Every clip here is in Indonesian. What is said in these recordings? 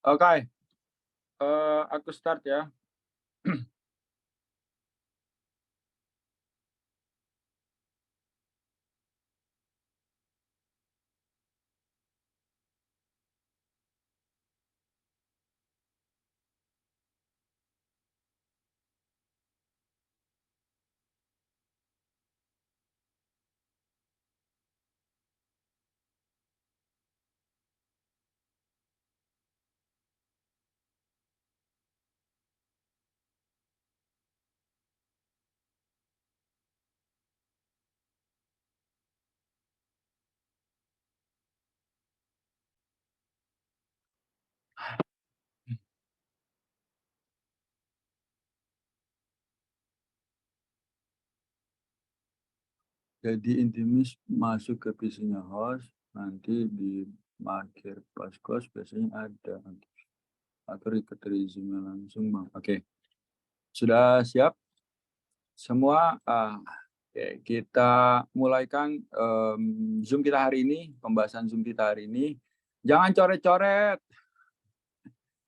Oke, aku start ya. Jadi intimis masuk ke PC-nya host, nanti di marker pas close biasanya ada. Atau retrieve langsung bang. Oke, sudah siap semua? Oke, kita mulaikan Zoom kita hari ini, pembahasan Zoom kita hari ini. Jangan coret-coret.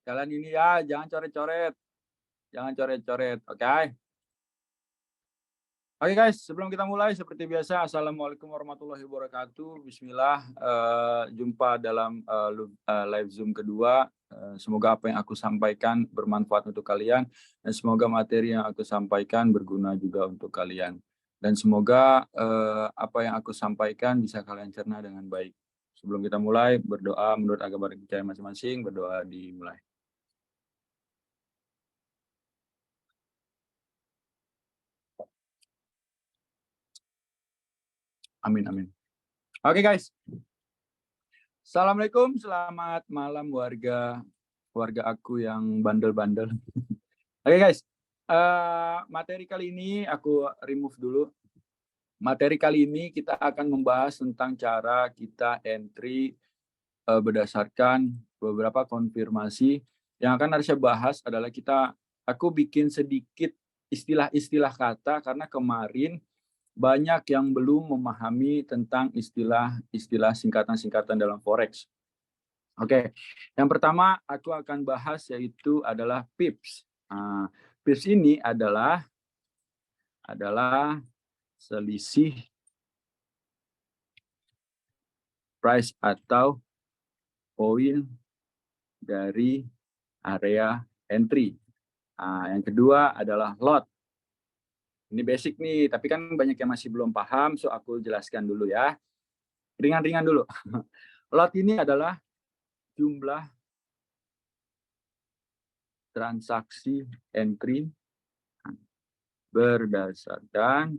Kalian ini ya, jangan coret-coret. Jangan coret-coret, oke? Oke guys, sebelum kita mulai seperti biasa, Assalamualaikum warahmatullahi wabarakatuh. Bismillah, jumpa dalam live Zoom kedua. Semoga apa yang aku sampaikan bermanfaat untuk kalian dan semoga materi yang aku sampaikan berguna juga untuk kalian. Dan semoga apa yang aku sampaikan bisa kalian cerna dengan baik. Sebelum kita mulai, berdoa menurut agama percaya masing-masing, berdoa dimulai. Amin, amin. Oke guys. Assalamualaikum, selamat malam warga aku yang bandel-bandel. Oke guys, materi kali ini aku remove dulu. Materi kali ini kita akan membahas tentang cara kita entry berdasarkan beberapa konfirmasi. Yang akan harus saya bahas adalah aku bikin sedikit istilah-istilah kata karena kemarin banyak yang belum memahami tentang istilah-istilah singkatan-singkatan dalam forex. Oke, yang pertama aku akan bahas yaitu adalah pips. Pips ini adalah selisih price atau poin dari area entry. Yang kedua adalah lot. Ini basic nih, tapi kan banyak yang masih belum paham, so aku jelaskan dulu ya. Ringan-ringan dulu. Lot ini adalah jumlah transaksi entry berdasarkan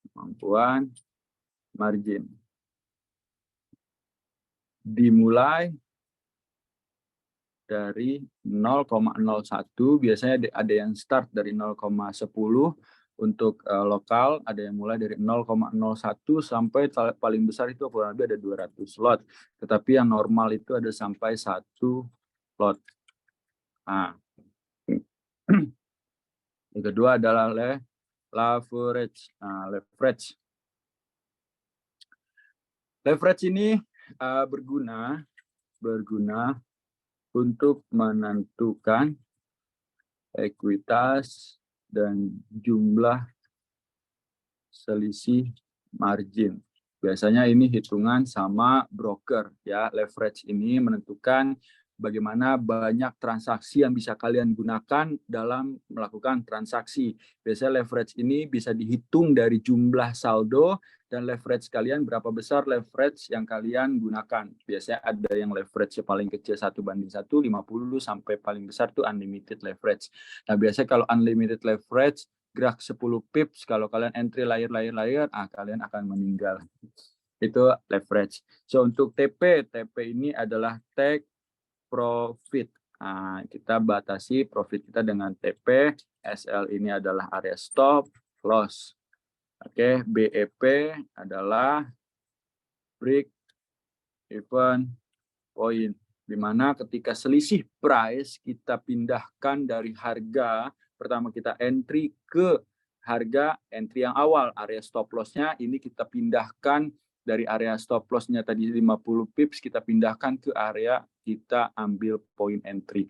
kemampuan margin. Dimulai dari 0,01, biasanya ada yang start dari 0,10 untuk lokal, ada yang mulai dari 0,01 sampai paling besar itu kurang lebih ada 200 lot. Tetapi yang normal itu ada sampai 1 lot. Yang kedua adalah leverage. Leverage ini berguna untuk menentukan ekuitas dan jumlah selisih margin. Biasanya ini hitungan sama broker ya. Leverage ini menentukan bagaimana banyak transaksi yang bisa kalian gunakan dalam melakukan transaksi. Biasanya leverage ini bisa dihitung dari jumlah saldo dan leverage kalian berapa besar leverage yang kalian gunakan. Biasanya ada yang leverage paling kecil 1:1, 50 sampai paling besar tuh unlimited leverage. Nah, biasanya kalau unlimited leverage gerak 10 pips, kalau kalian entry layer, kalian akan meninggal. Itu leverage. So untuk TP ini adalah take profit. Kita batasi profit kita dengan TP. SL ini adalah area stop loss. Oke, BEP adalah break even point, di mana ketika selisih price kita pindahkan dari harga pertama kita entry ke harga entry yang awal, area stop loss-nya ini kita pindahkan dari area stop loss-nya tadi 50 pips, kita pindahkan ke area kita ambil point entry.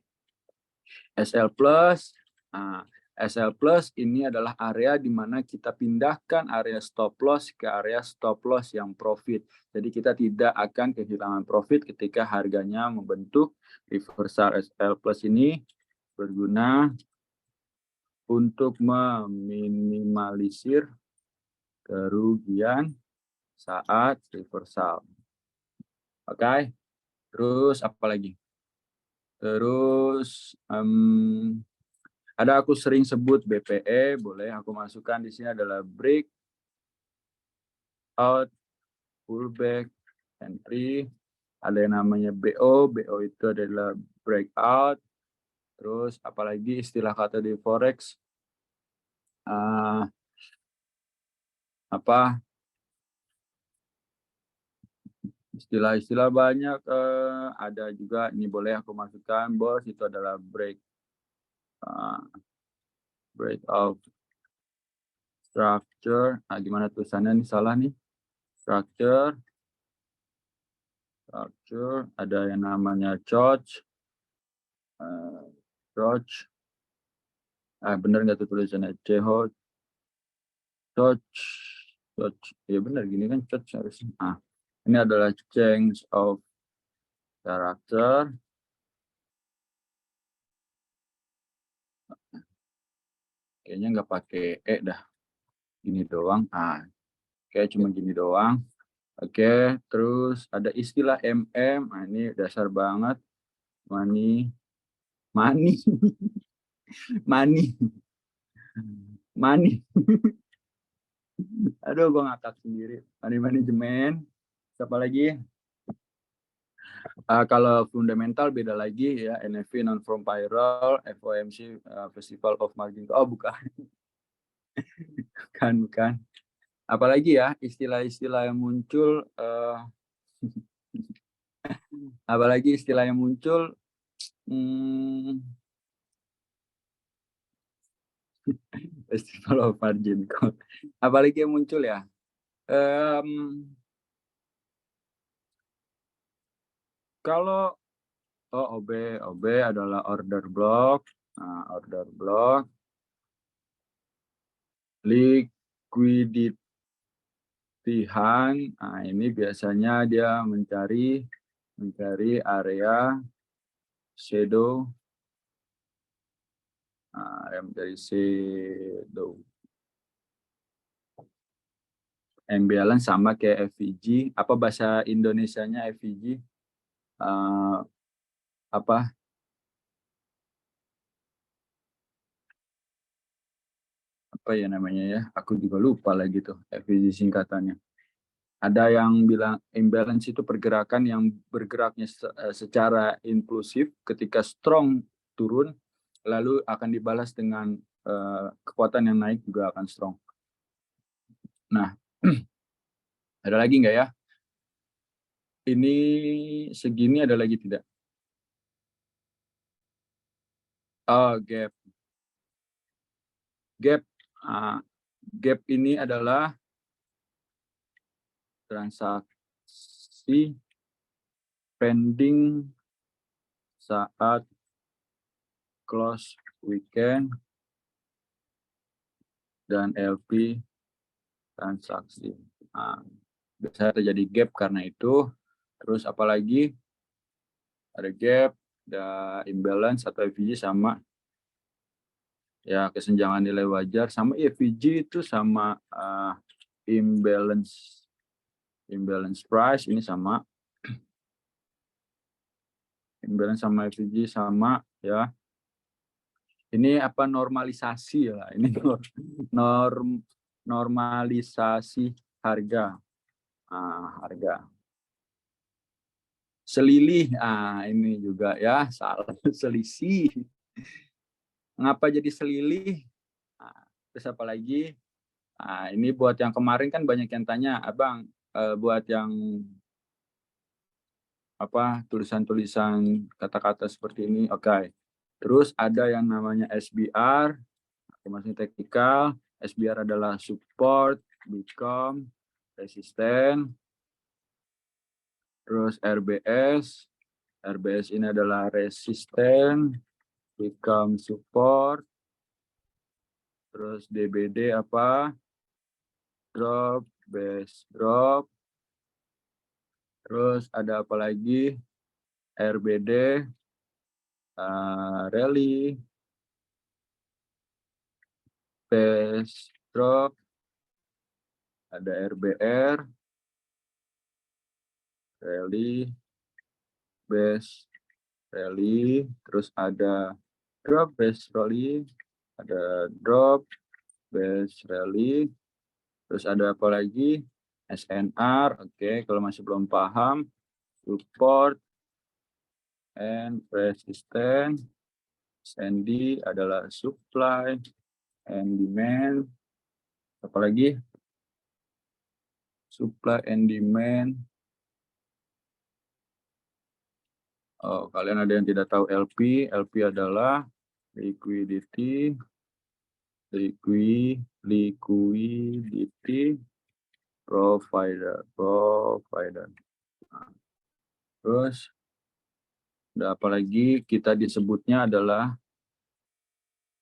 SL plus, nah, SL plus ini adalah area di mana kita pindahkan area stop loss ke area stop loss yang profit. Jadi kita tidak akan kehilangan profit ketika harganya membentuk reversal. SL plus ini berguna untuk meminimalisir kerugian saat reversal. Oke, terus apa lagi? Terus ada aku sering sebut BPE, boleh aku masukkan di sini adalah break out, pullback, entry. Ada yang namanya BO, BO itu adalah breakout. Terus apalagi istilah kata di forex, apa istilah-istilah banyak, ada juga ini boleh aku masukkan bos, itu adalah breakout structure. Gimana tulisannya nih, salah nih. Structure, ada yang namanya George, bener nggak tuh tulisannya? George, ya benar gini kan George harusnya. Ini adalah change of character. Kayaknya nggak pakai dah, gini doang. Kayak cuma gini doang. Oke, terus ada istilah MM. Ini dasar banget. Money. Aduh, gue ngakak sendiri. Money management. Siapa lagi? Kalau fundamental beda lagi ya. NFP, non-farm payroll, FOMC, Festival of Margin. Oh, bukan. bukan. Apalagi ya istilah-istilah yang muncul. Apalagi istilah yang muncul. Festival of Margin Call. Apalagi yang muncul ya. Kalau OB adalah order block. Order block. Liquidity ini biasanya dia mencari area shadow. Dari shadow. Imbalance sama kayak FVG. Apa bahasa Indonesianya FVG? Apa ya namanya ya? Aku juga lupa lagi tuh FVG singkatannya. Ada yang bilang imbalance itu pergerakan yang bergeraknya secara impulsif, ketika strong turun, lalu akan dibalas dengan kekuatan yang naik juga akan strong. Nah, ada lagi nggak ya? Ini segini ada lagi tidak? Oh, gap. Gap ini adalah transaksi pending saat close weekend dan LP transaksi. Biasanya terjadi gap karena itu. Terus apalagi ada gap, ada imbalance atau FVG sama ya, kesenjangan nilai wajar, sama FVG itu sama imbalance price ini sama. Imbalance sama FVG sama ya. Ini apa, normalisasi ya. Ini normalisasi harga. Harga. Selilih. Ini juga ya, salah. Selisih. Ngapa jadi selilih? Terus apa lagi? Ini buat yang kemarin kan banyak yang tanya, Abang, buat yang apa tulisan-tulisan kata-kata seperti ini. Oke. Terus ada yang namanya SBR, maksudnya teknikal. SBR adalah support, become, resisten. Terus RBS. RBS ini adalah resisten, become support. Terus DBD apa? Drop, base drop. Terus ada apa lagi? RBD, rally, base drop. Ada RBR, rally, base rally. Terus ada drop, base rally. Ada drop, base rally. Terus ada apa lagi? SNR, oke. Kalau masih belum paham, support and resistance. SND adalah supply and demand. Apa lagi? Supply and demand. Oh, kalian ada yang tidak tahu LP? LP adalah liquidity provider. Nah, terus ada apa lagi? Kita disebutnya adalah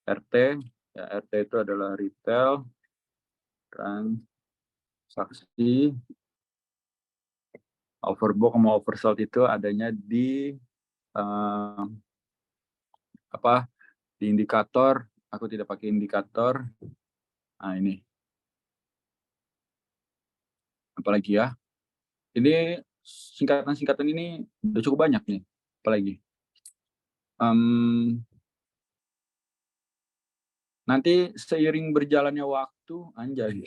RT. Ya, RT itu adalah retail transaksi. Overbought sama oversold itu adanya di di indikator. Aku tidak pakai indikator. Nah, ini. Apalagi ya? Ini singkatan-singkatan ini udah cukup banyak nih. Apalagi? Nanti seiring berjalannya waktu, anjay,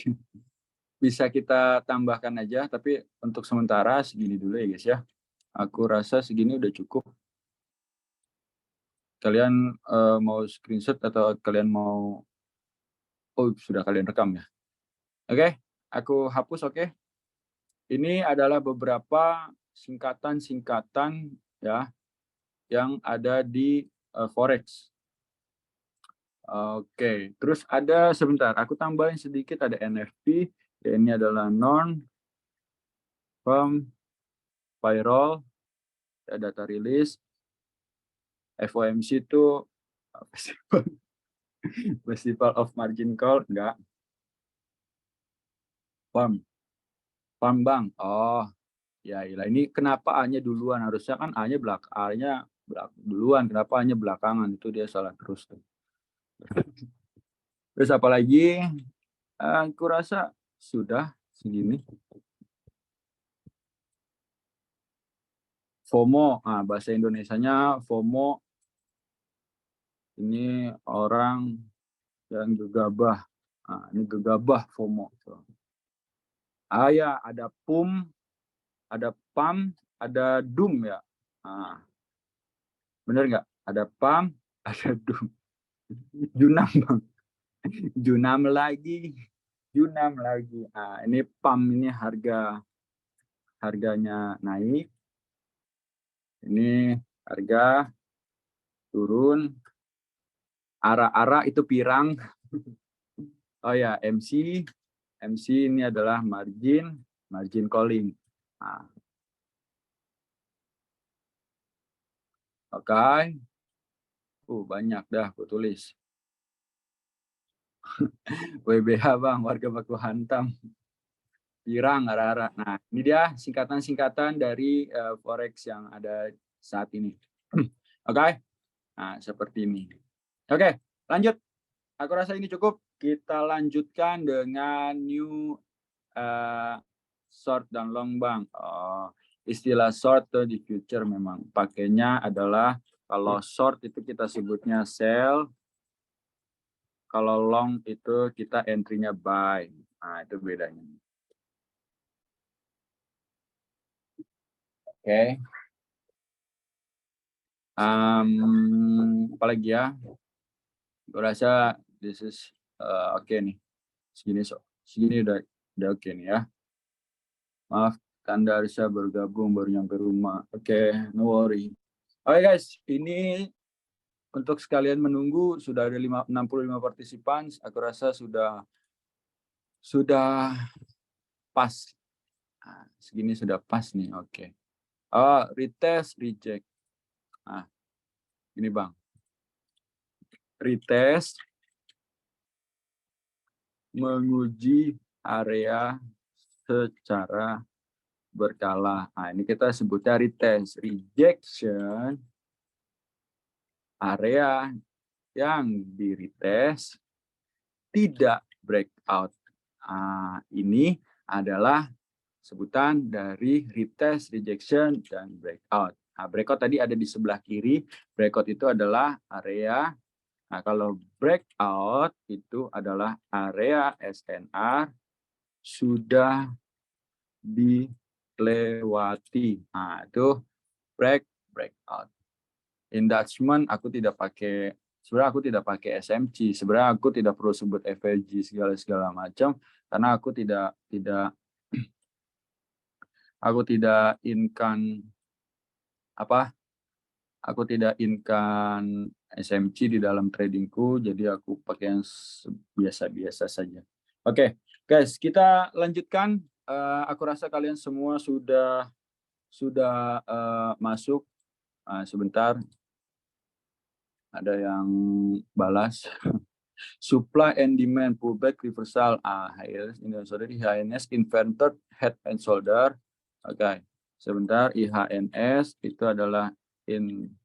bisa kita tambahkan aja. Tapi untuk sementara segini dulu ya guys ya. Aku rasa segini udah cukup. Kalian mau screenshot atau kalian mau... Oh, sudah kalian rekam ya? Oke, aku hapus, oke. Ini adalah beberapa singkatan-singkatan ya yang ada di Forex. Oke, terus ada sebentar, aku tambahin sedikit, ada NFP, ya, ini adalah non-farm payroll, ya, data rilis. FOMC itu Festival of Margin Call, enggak. Farm Bank. Oh, ya, ini kenapa A-nya duluan? Harusnya kan A-nya duluan, kenapa A-nya belakangan? Itu dia salah terus tuh. Terus apa lagi? Aku rasa sudah segini. FOMO, bahasa Indonesianya FOMO ini orang yang gegabah. Ini gegabah FOMO. Ya, ada PUM, ada PAM, ada DUM ya. Bener nggak? Ada PAM, ada DUM. Junam bang, Junam lagi. Ini PAM ini harganya naik. Ini harga turun. Ara-ara itu pirang. Oh ya, MC ini adalah margin calling. Oke. Banyak dah aku tulis. WBH bang, warga baku hantam. Pirang, ara-ara. Nah, ini dia singkatan-singkatan dari Forex yang ada saat ini. Oke. Nah, seperti ini. Oke, lanjut. Aku rasa ini cukup. Kita lanjutkan dengan new short dan long bang. Istilah short tuh di future memang pakainya adalah kalau short itu kita sebutnya sell, kalau long itu kita entry-nya buy. Nah, itu bedanya. Oke. Apalagi ya? Gue rasa this is oke nih. Segini udah oke nih ya. Maaf, Anda harusnya bergabung baru nyampe rumah. Oke, no worry. Oke guys, ini untuk sekalian menunggu sudah ada 65 partisipan. Aku rasa sudah pas. Segini sudah pas nih. Oke. Retest, reject. Nah, ini Bang. Retest menguji area secara berkala. Nah, ini kita sebutnya retest. Rejection, area yang di retest tidak breakout. Nah, ini adalah sebutan dari retest, rejection, dan breakout. Nah, breakout tadi ada di sebelah kiri. Breakout itu adalah area. Nah, kalau breakout itu adalah area SNR sudah dilewati. Nah, itu breakout. Induction aku tidak pakai, sebenarnya aku tidak pakai SMC. Sebenarnya aku tidak perlu sebut FLG segala macam karena aku tidak inkan SMC di dalam tradingku, jadi aku pakai yang biasa-biasa saja. Oke, guys, kita lanjutkan. Aku rasa kalian semua sudah masuk. Sebentar, ada yang balas. Supply and demand pullback reversal. IHNS inverted head and shoulder. Oke, sebentar. IHNS itu adalah inverted.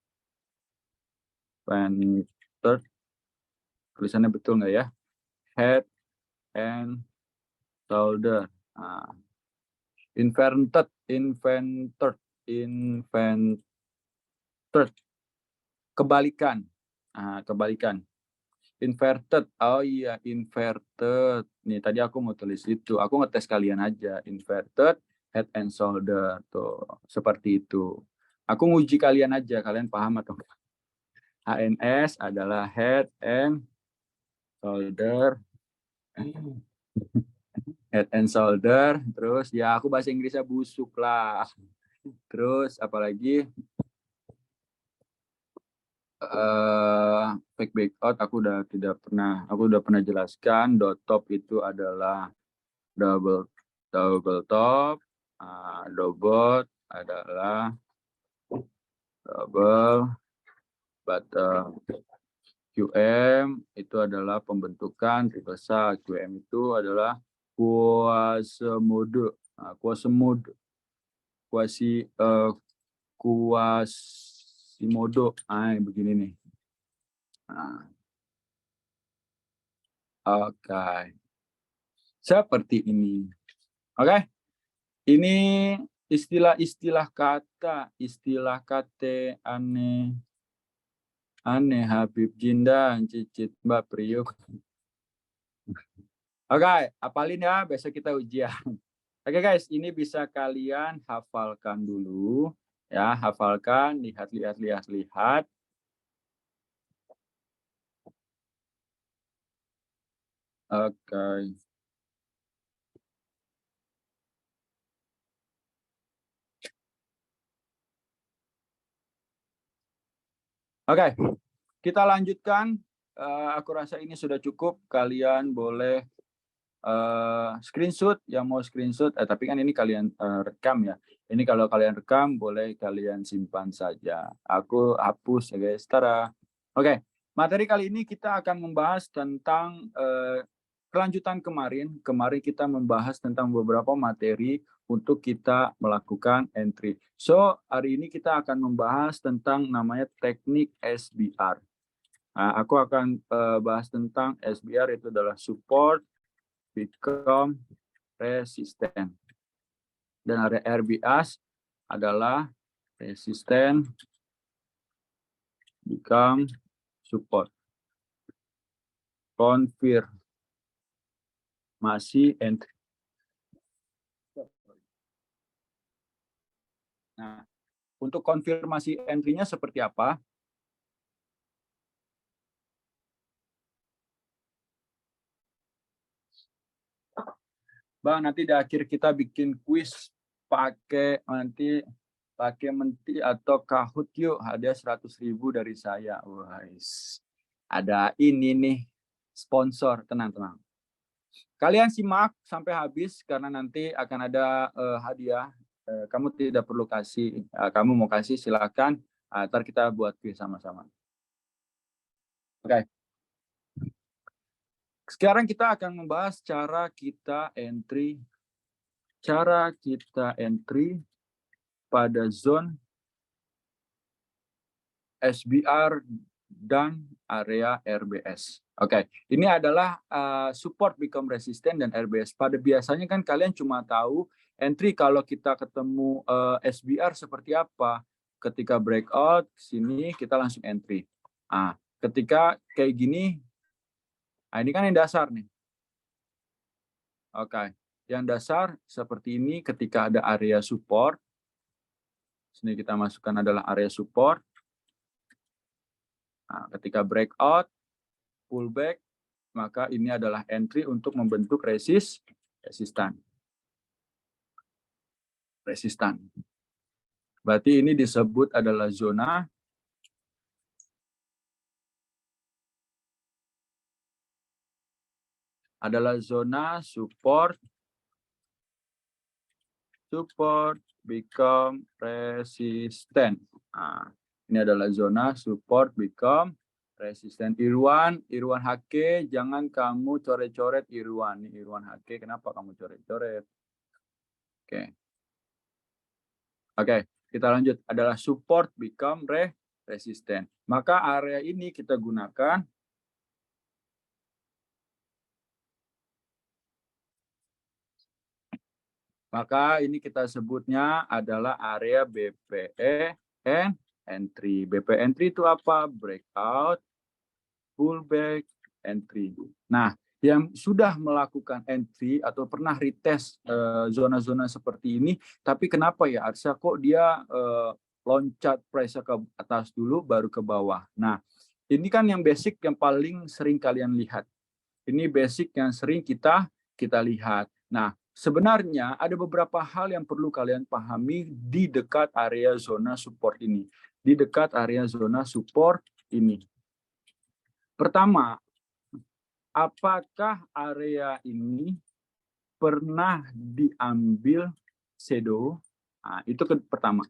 Tulisannya betul nggak ya? Head and shoulder. Inverted. Kebalikan. Kebalikan. Inverted. Oh iya, inverted. Nih, tadi aku mau tulis itu. Aku ngetes kalian aja. Inverted head and shoulder. Tuh, seperti itu. Aku nguji kalian aja. Kalian paham atau enggak? HNS adalah head and shoulder. Head and shoulder. Terus ya aku bahasa Inggrisnya busuk lah. Terus apalagi? Fake breakout aku udah pernah jelaskan. Dot top itu adalah double top, double adalah double bottom. QM itu adalah pembentukan reversal. QM itu adalah Quasimodo. Quasimodo. Begini nih. Oke. Seperti ini. Oke. Ini istilah kata aneh Habib Jinda, Cicit Mbak Priuk. Oke, apalin ya, besok kita ujian. Oke guys, ini bisa kalian hafalkan dulu ya, hafalkan, lihat. Oke. Oke, kita lanjutkan. Aku rasa ini sudah cukup. Kalian boleh screenshot yang mau screenshot. Tapi kan ini kalian rekam ya. Ini kalau kalian rekam boleh kalian simpan saja. Aku hapus ya guys. Tara. Oke, materi kali ini kita akan membahas tentang kelanjutan kemarin. Kemarin kita membahas tentang beberapa materi untuk kita melakukan entry. So, hari ini kita akan membahas tentang namanya teknik SBR. Nah, aku akan bahas tentang SBR, itu adalah support become resistant. Dan RBS adalah resistant become support. Konfirmasi entry. Nah, untuk konfirmasi entry-nya seperti apa? Bang, nanti di akhir kita bikin kuis pakai menti atau Kahoot yuk, hadiah 100.000 dari saya. Wah, ada ini nih sponsor, tenang. Kalian simak sampai habis karena nanti akan ada hadiah kamu tidak perlu kasih, kamu mau kasih silakan, ntar kita buat quiz sama-sama. Oke. Sekarang kita akan membahas cara kita entry pada zone SBR dan area RBS. Oke, ini adalah support become resistant dan RBS. Pada biasanya kan kalian cuma tahu entry kalau kita ketemu SBR seperti apa. Ketika breakout sini kita langsung entry. Ketika kayak gini, ini kan yang dasar nih. Oke, yang dasar seperti ini ketika ada area support. Sini kita masukkan adalah area support. Ketika breakout, pullback, maka ini adalah entry untuk membentuk resistan. Berarti ini disebut adalah zona support become resistant. Ini adalah zona support become resistant. Irwan HK, jangan kamu coret-coret Irwan. Nih Irwan HK, kenapa kamu coret-coret? Oke, kita lanjut. Adalah support become resistant. Maka area ini kita gunakan kita sebutnya adalah area BPE and entry. BPE entry itu apa? Breakout, pullback, entry. Nah, yang sudah melakukan entry atau pernah retest zona-zona seperti ini, tapi kenapa ya Arsa kok dia loncat price ke atas dulu baru ke bawah. Nah, ini kan yang basic yang paling sering kalian lihat. Ini basic yang sering kita lihat. Nah, sebenarnya ada beberapa hal yang perlu kalian pahami di dekat area zona support ini. Pertama, apakah area ini pernah diambil shadow? Itu pertama.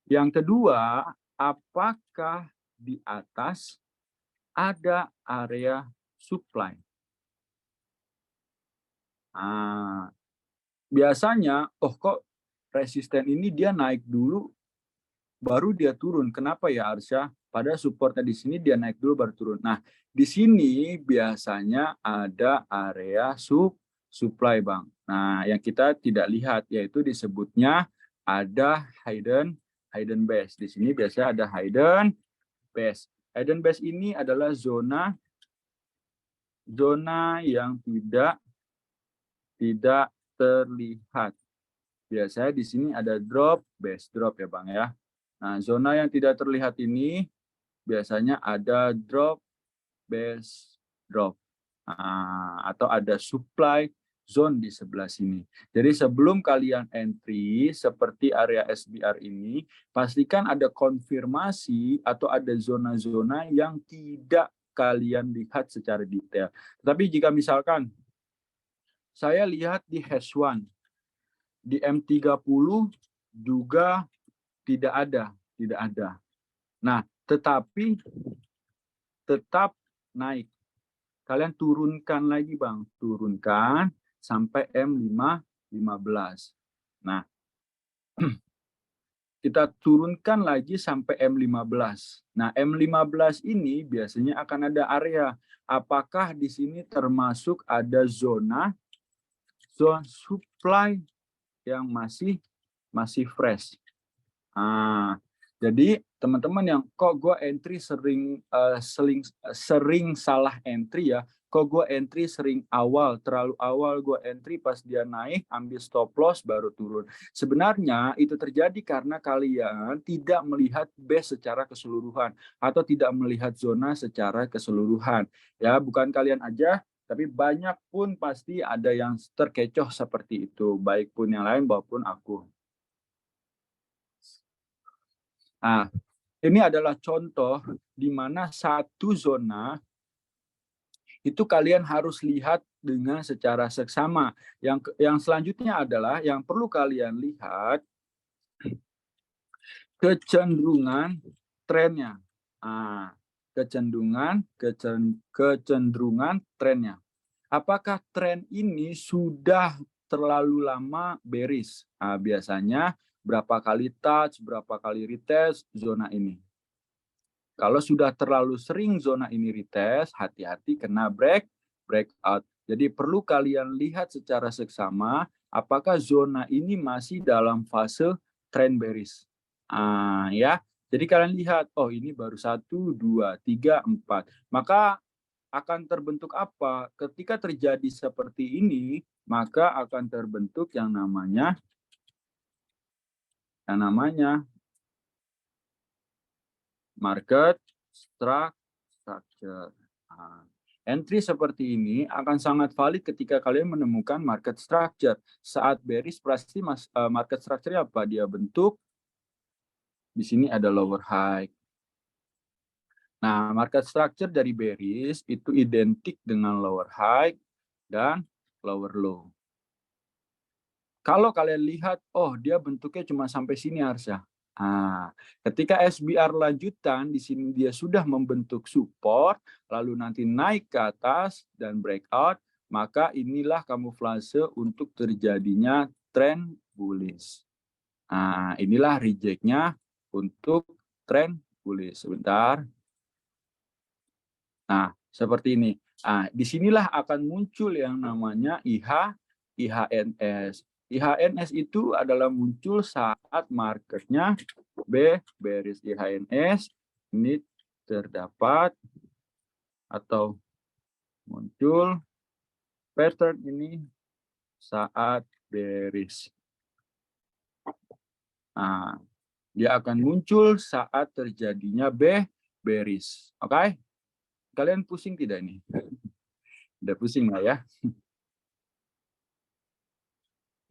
Yang kedua, apakah di atas ada area supply? Biasanya, kok resisten ini dia naik dulu, baru dia turun. Kenapa ya Arsya? Pada supportnya di sini dia naik dulu baru turun. Nah, di sini biasanya ada area supply, Bang. Nah, yang kita tidak lihat yaitu disebutnya ada hidden base. Di sini biasanya ada hidden base. Hidden base ini adalah zona yang tidak terlihat. Biasanya di sini ada base drop ya Bang ya. Nah, zona yang tidak terlihat ini biasanya ada base drop. Atau ada supply zone di sebelah sini. Jadi sebelum kalian entry seperti area SBR ini, pastikan ada konfirmasi atau ada zona-zona yang tidak kalian lihat secara detail. Tapi jika misalkan saya lihat di H1, di M30 juga tidak ada. Nah, tetapi tetap naik. Kalian turunkan lagi, Bang. Turunkan sampai M15. Nah, kita turunkan lagi sampai M15. Nah, M15 ini biasanya akan ada area. Apakah di sini termasuk ada zona supply yang masih fresh? Jadi teman-teman yang kok gue entry sering salah entry ya, kok gue entry sering terlalu awal gue entry, pas dia naik ambil stop loss baru turun. Sebenarnya itu terjadi karena kalian tidak melihat base secara keseluruhan atau tidak melihat zona secara keseluruhan. Ya, bukan kalian aja, tapi banyak pun pasti ada yang terkecoh seperti itu, baik pun yang lain maupun aku. Nah, ini adalah contoh di mana satu zona Itu kalian harus lihat dengan secara seksama. Yang selanjutnya adalah yang perlu kalian lihat kecenderungan trennya. Ah, kecenderungan trennya. Apakah tren ini sudah terlalu lama bearish? Biasanya berapa kali touch, berapa kali retest zona ini. Kalau sudah terlalu sering zona ini retest, hati-hati kena breakout. Jadi perlu kalian lihat secara seksama apakah zona ini masih dalam fase trend bearish. Ya. Jadi kalian lihat, oh ini baru 1, 2, 3, 4. Maka akan terbentuk apa? Ketika terjadi seperti ini, maka akan terbentuk yang namanya market structure. Entry seperti ini akan sangat valid ketika kalian menemukan market structure. Saat bearish pasti market structure apa? Dia bentuk di sini ada lower high. Nah, market structure dari bearish itu identik dengan lower high dan lower low. Kalau kalian lihat, oh dia bentuknya cuma sampai sini harusnya. Ketika SBR lanjutan, di sini dia sudah membentuk support, lalu nanti naik ke atas dan breakout, maka inilah kamuflase untuk terjadinya trend bullish. Inilah reject-nya untuk trend bullish. Sebentar. Nah, seperti ini. Disinilah akan muncul yang namanya IHNS. IHNS itu adalah muncul saat marketnya bearish. IHNS ini terdapat atau muncul pattern ini saat bearish. Dia akan muncul saat terjadinya bearish. Oke? Kalian pusing tidak ini? Udah pusing lah ya.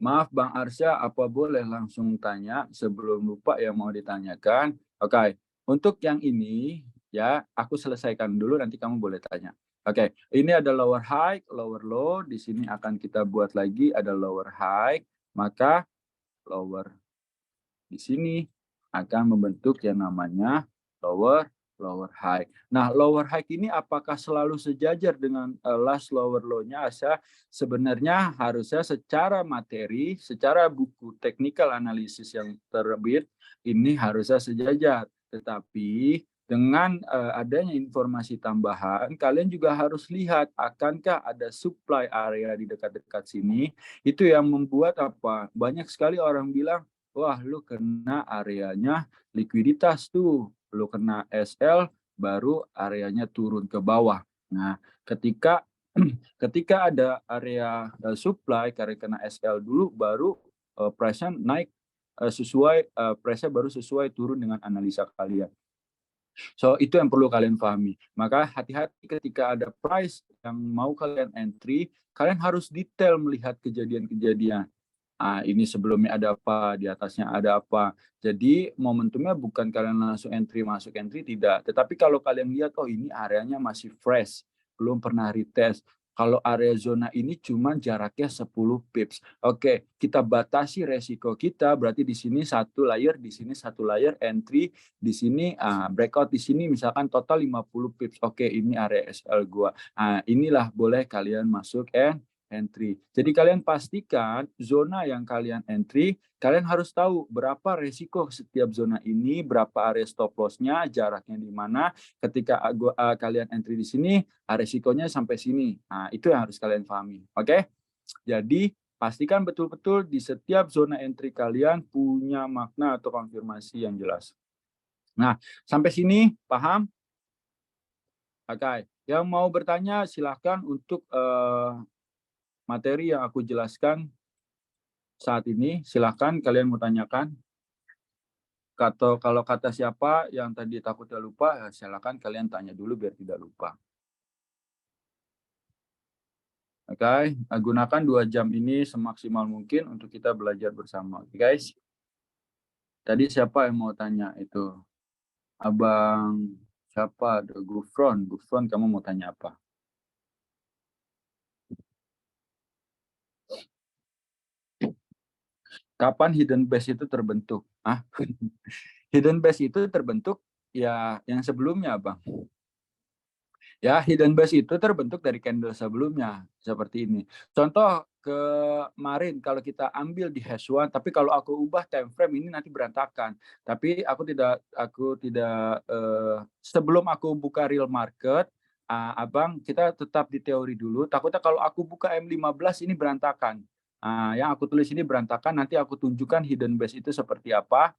Maaf Bang Arsya, apa boleh langsung tanya sebelum lupa yang mau ditanyakan? Oke, untuk yang ini ya aku selesaikan dulu nanti kamu boleh tanya. Oke, ini ada lower high, lower low, di sini akan kita buat lagi ada lower high, maka lower di sini akan membentuk yang namanya lower high. Nah, lower high ini apakah selalu sejajar dengan last lower low-nya? Sebenarnya harusnya secara materi, secara buku technical analysis yang terbit, ini harusnya sejajar. Tetapi dengan adanya informasi tambahan, kalian juga harus lihat akankah ada supply area di dekat-dekat sini. Itu yang membuat apa? Banyak sekali orang bilang, wah lu kena areanya likuiditas tuh, lu kena SL baru areanya turun ke bawah. Nah, ketika ada area supply karena kena SL dulu baru price-nya naik price-nya baru sesuai turun dengan analisa kalian. So itu yang perlu kalian pahami. Maka hati-hati ketika ada price yang mau kalian entry, kalian harus detail melihat kejadian-kejadian. Ini sebelumnya ada apa, di atasnya ada apa. Jadi momentumnya bukan kalian langsung masuk entry tidak. Tetapi kalau kalian lihat, oh ini areanya masih fresh, belum pernah retest. Kalau area zona ini cuma jaraknya 10 pips. Oke, kita batasi resiko kita, berarti di sini satu layer, di sini satu layer entry, di sini breakout di sini misalkan total 50 pips. Oke, ini area SL gua. Inilah boleh kalian masuk entry. Jadi kalian pastikan zona yang kalian entry, kalian harus tahu berapa resiko setiap zona ini, berapa area stop loss-nya, jaraknya di mana. Ketika kalian entry di sini, resikonya sampai sini. Itu yang harus kalian pahami. Oke? Jadi pastikan betul-betul di setiap zona entry kalian punya makna atau konfirmasi yang jelas. Nah, sampai sini paham? Oke. Yang mau bertanya silahkan untuk materi yang aku jelaskan saat ini, silakan kalian mau tanyakan. Kalau kata siapa yang tadi takutnya lupa, silakan kalian tanya dulu biar tidak lupa. Oke, gunakan 2 jam ini semaksimal mungkin untuk kita belajar bersama. Oke, guys. Tadi siapa yang mau tanya itu? Abang siapa? Gufron, kamu mau tanya apa? Kapan hidden base itu terbentuk? Hidden base itu terbentuk ya yang sebelumnya, Bang. Ya, hidden base itu terbentuk dari candle sebelumnya, seperti ini. Contoh kemarin kalau kita ambil di H1, tapi kalau aku ubah time frame ini nanti berantakan. Tapi aku tidak sebelum aku buka real market, Abang, kita tetap di teori dulu. Takutnya kalau aku buka M15 ini berantakan. Yang aku tulis ini berantakan, nanti aku tunjukkan hidden base itu seperti apa,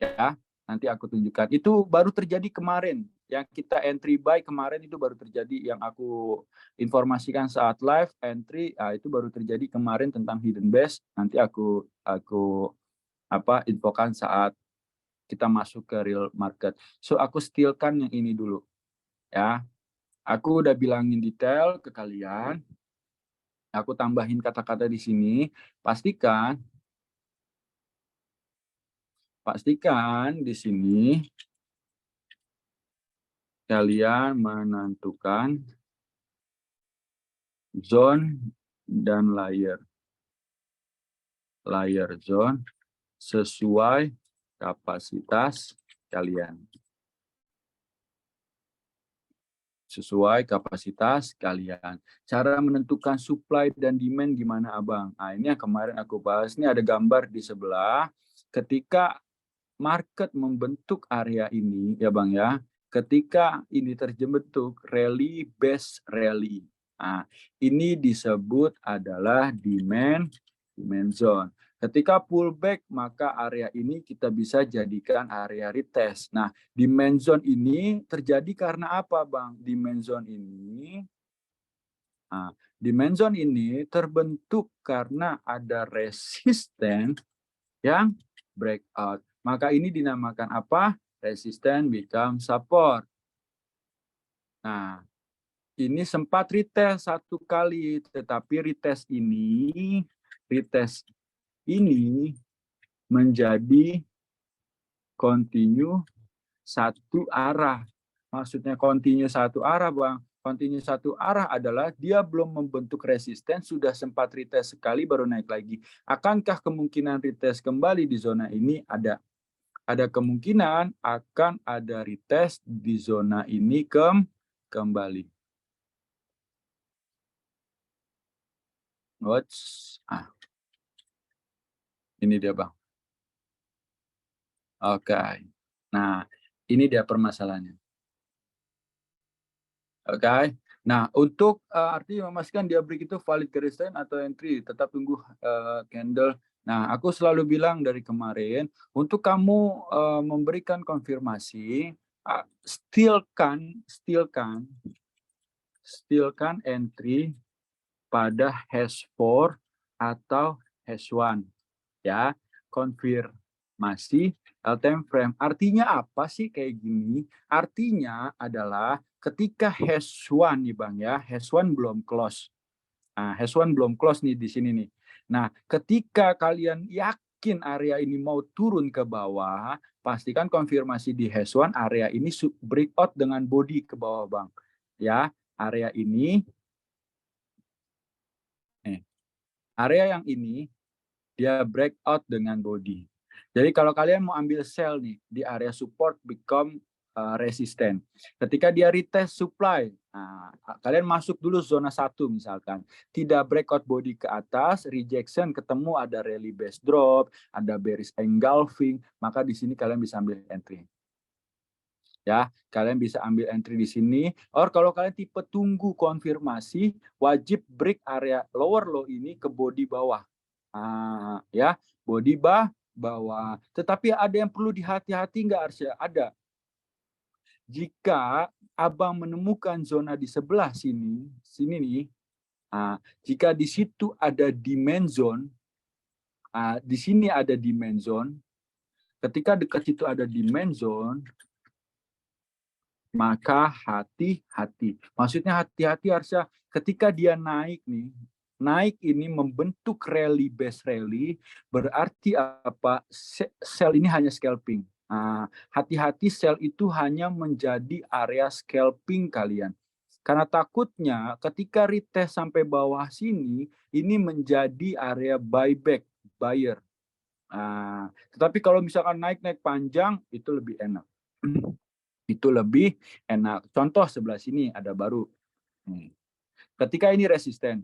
ya. Nanti aku tunjukkan. Itu baru terjadi kemarin. Yang kita entry buy kemarin itu baru terjadi, yang aku informasikan saat live entry, itu baru terjadi kemarin tentang hidden base. Nanti aku infokan saat kita masuk ke real market. So aku stillkan yang ini dulu, ya. Aku udah bilangin detail ke kalian. Aku tambahin kata-kata di sini. Pastikan di sini kalian menentukan zone dan layer zone sesuai kapasitas kalian. Cara menentukan supply dan demand gimana, Abang? Ini yang kemarin aku bahas. Ini ada gambar di sebelah. Ketika market membentuk area ini, ya Bang ya, ketika ini terbentuk rally base rally. Ini disebut adalah demand zone. Ketika pullback, maka area ini kita bisa jadikan area retest. Nah, demand zone ini terjadi karena apa, Bang? Demand zone ini terbentuk karena ada resisten yang breakout. Maka ini dinamakan apa? Resisten become support. Nah, ini sempat retest satu kali, tetapi retest ini menjadi continue satu arah. Maksudnya continue satu arah, Bang. Continue satu arah adalah dia belum membentuk resisten, sudah sempat retest sekali baru naik lagi. Akankah kemungkinan retest kembali di zona ini? Ada kemungkinan akan ada retest di zona ini kembali. Ini dia, Bang. Oke. Nah, ini dia permasalahannya. Oke. Nah, untuk artinya memastikan dia break itu valid resistance atau entry, tetap tunggu candle. Nah, aku selalu bilang dari kemarin, untuk kamu memberikan konfirmasi, stillkan entry pada H4 atau H1, ya. Konfirmasi time frame. Artinya apa sih kayak gini? Artinya adalah ketika H1 nih Bang ya, H1 belum close. H1 belum close nih di sini nih. Nah, ketika kalian yakin area ini mau turun ke bawah, pastikan konfirmasi di H1 area ini breakout dengan body ke bawah, Bang. Ya, area ini area yang ini dia breakout dengan body. Jadi kalau kalian mau ambil sell nih di area support become resisten. Ketika dia retest supply, kalian masuk dulu zona 1 misalkan. Tidak breakout body ke atas, rejection, ketemu ada rally base drop, ada bearish engulfing, maka di sini kalian bisa ambil entry. Ya, kalian bisa ambil entry di sini. Or kalau kalian tipe tunggu konfirmasi, wajib break area lower low ini ke body bawah. Ya, body bawah. Tetapi ada yang perlu dihati-hati nggak, Arsya? Ada. Jika Abang menemukan zona di sebelah sini nih, jika di situ ada demand zone, di sini ada demand zone, ketika dekat situ ada demand zone, maka hati-hati. Maksudnya hati-hati Arsya, ketika dia naik nih, naik ini membentuk rally base rally, berarti apa? Sell ini hanya scalping. Hati-hati sell itu hanya menjadi area scalping kalian. Karena takutnya ketika retest sampai bawah sini, ini menjadi area buyback buyer. Tetapi kalau misalkan naik panjang itu lebih enak. Itu lebih enak. Contoh sebelah sini ada baru. Ketika ini resisten.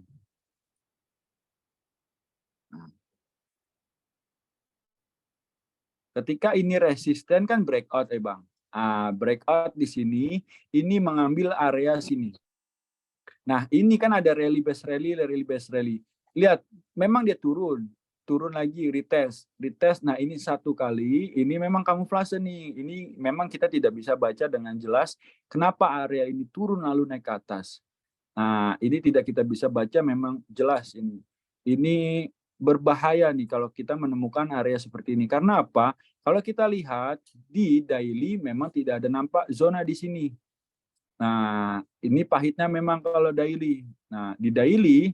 Ketika ini resisten kan breakout Bang. Breakout di sini, ini mengambil area sini. Nah, ini kan ada rally base rally. Lihat, memang dia turun lagi, retest. Nah, ini satu kali, ini memang kamuflase nih. Ini memang kita tidak bisa baca dengan jelas kenapa area ini turun lalu naik ke atas. Nah, ini tidak kita bisa baca memang jelas ini. Ini berbahaya nih kalau kita menemukan area seperti ini. Karena apa? Kalau kita lihat di daily memang tidak ada nampak zona di sini. Nah, ini pahitnya memang kalau daily. Nah, di daily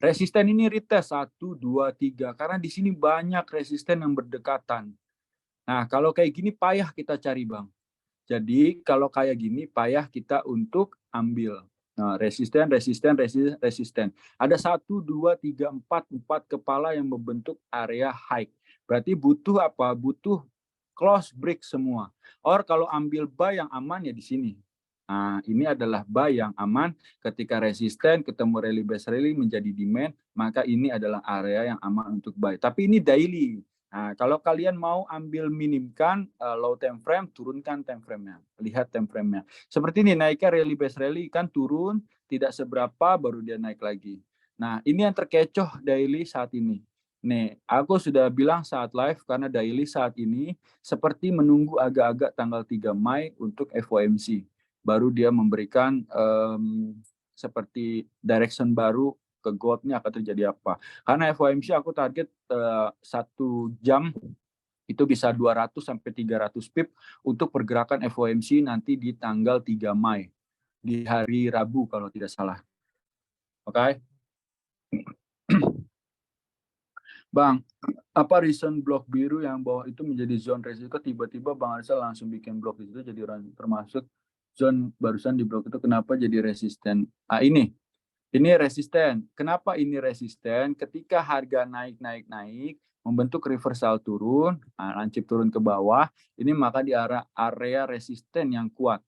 resisten ini retest 1, 2, 3 karena di sini banyak resisten yang berdekatan. Nah, kalau kayak gini payah kita cari, Bang. Jadi, kalau kayak gini payah kita untuk ambil. Nah, resisten. Ada 1, 2, 3, 4 kepala yang membentuk area high. Berarti butuh apa? Butuh close break semua. Or kalau ambil buy yang aman ya di sini. Nah, ini adalah buy yang aman ketika resisten ketemu rally base rally menjadi demand, maka ini adalah area yang aman untuk buy. Tapi ini daily. Nah, kalau kalian mau ambil minimkan low time frame, turunkan time frame-nya. Lihat time frame-nya. Seperti ini naiknya rally base rally kan turun, tidak seberapa baru dia naik lagi. Nah, ini yang terkecoh daily saat ini. Nih, aku sudah bilang saat live karena daily saat ini seperti menunggu agak-agak tanggal 3 Mei untuk FOMC. Baru dia memberikan seperti direction baru ke gold-nya akan terjadi apa. Karena FOMC aku target 1 jam itu bisa 200 sampai 300 pip untuk pergerakan FOMC nanti di tanggal 3 Mei. Di hari Rabu kalau tidak salah. Oke. Bang, apa reason blok biru yang bawah itu menjadi zone resiko tiba-tiba Bang Arsal langsung bikin blok di situ jadi termasuk zone barusan di blok itu kenapa jadi resisten? Ini resisten. Kenapa ini resisten? Ketika harga naik membentuk reversal turun, lancip turun ke bawah, ini maka di area resisten yang kuat.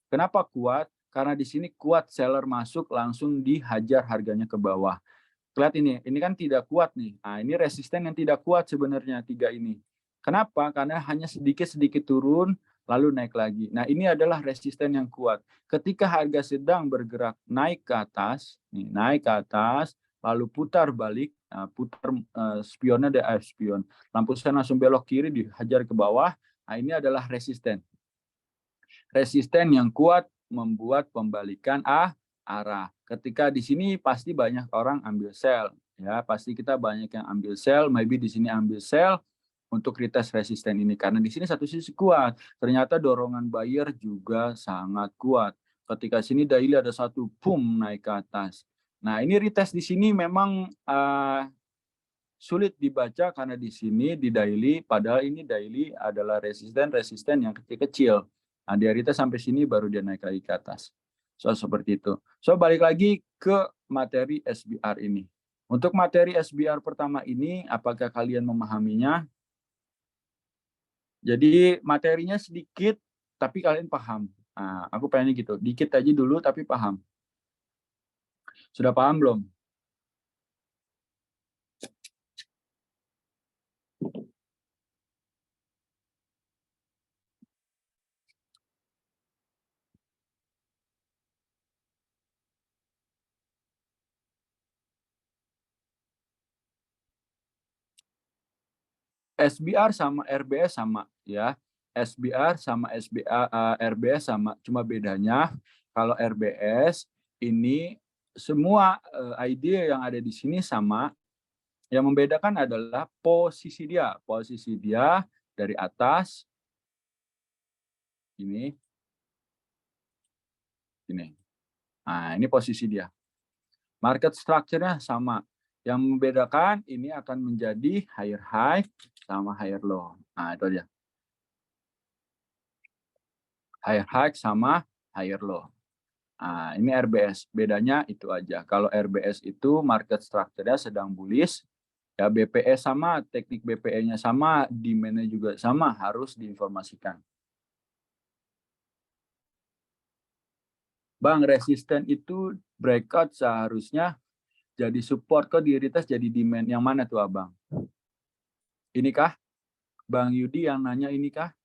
Kenapa kuat? Karena di sini kuat seller masuk langsung dihajar harganya ke bawah. Lihat ini kan tidak kuat nih. Nah, ini resisten yang tidak kuat sebenarnya 3 ini. Kenapa? Karena hanya sedikit-sedikit turun lalu naik lagi. Nah, ini adalah resisten yang kuat. Ketika harga sedang bergerak naik ke atas, lalu putar balik, spionnya spion. Lampu sen langsung belok kiri dihajar ke bawah. Nah, ini adalah resisten. Resisten yang kuat membuat pembalikan arah. Ketika di sini pasti banyak orang ambil sell, ya pasti kita banyak yang ambil sell, maybe di sini ambil sell untuk retest resisten ini karena di sini satu sisi kuat, ternyata dorongan buyer juga sangat kuat. Ketika sini daily ada satu boom naik ke atas. Nah ini retest di sini memang sulit dibaca karena di sini di daily, padahal ini daily adalah resisten yang kecil-kecil. Nah, di retest sampai sini baru dia naik lagi ke atas. So, seperti itu. So, balik lagi ke materi SBR ini. Untuk materi SBR pertama ini, apakah kalian memahaminya? Jadi, materinya sedikit, tapi kalian paham. Nah, aku pengennya gitu. Dikit aja dulu, tapi paham. Sudah paham belum? SBR sama RBS sama ya. SBR sama RBS sama, cuma bedanya kalau RBS ini semua ide yang ada di sini sama. Yang membedakan adalah posisi dia. Posisi dia dari atas ini. Nah, ini posisi dia. Market structure-nya sama. Yang membedakan ini akan menjadi higher high sama higher low. Nah, itu aja. Higher high sama higher low. Nah, ini RBS. Bedanya itu aja. Kalau RBS itu market structure-nya sedang bullish. Ya, BPE sama, teknik BPE-nya sama, demand-nya juga sama, harus diinformasikan. Bang, resisten itu breakout seharusnya jadi support, kok di retest jadi demand. Yang mana tuh Abang? Inikah? Bang Yudi yang nanya inikah?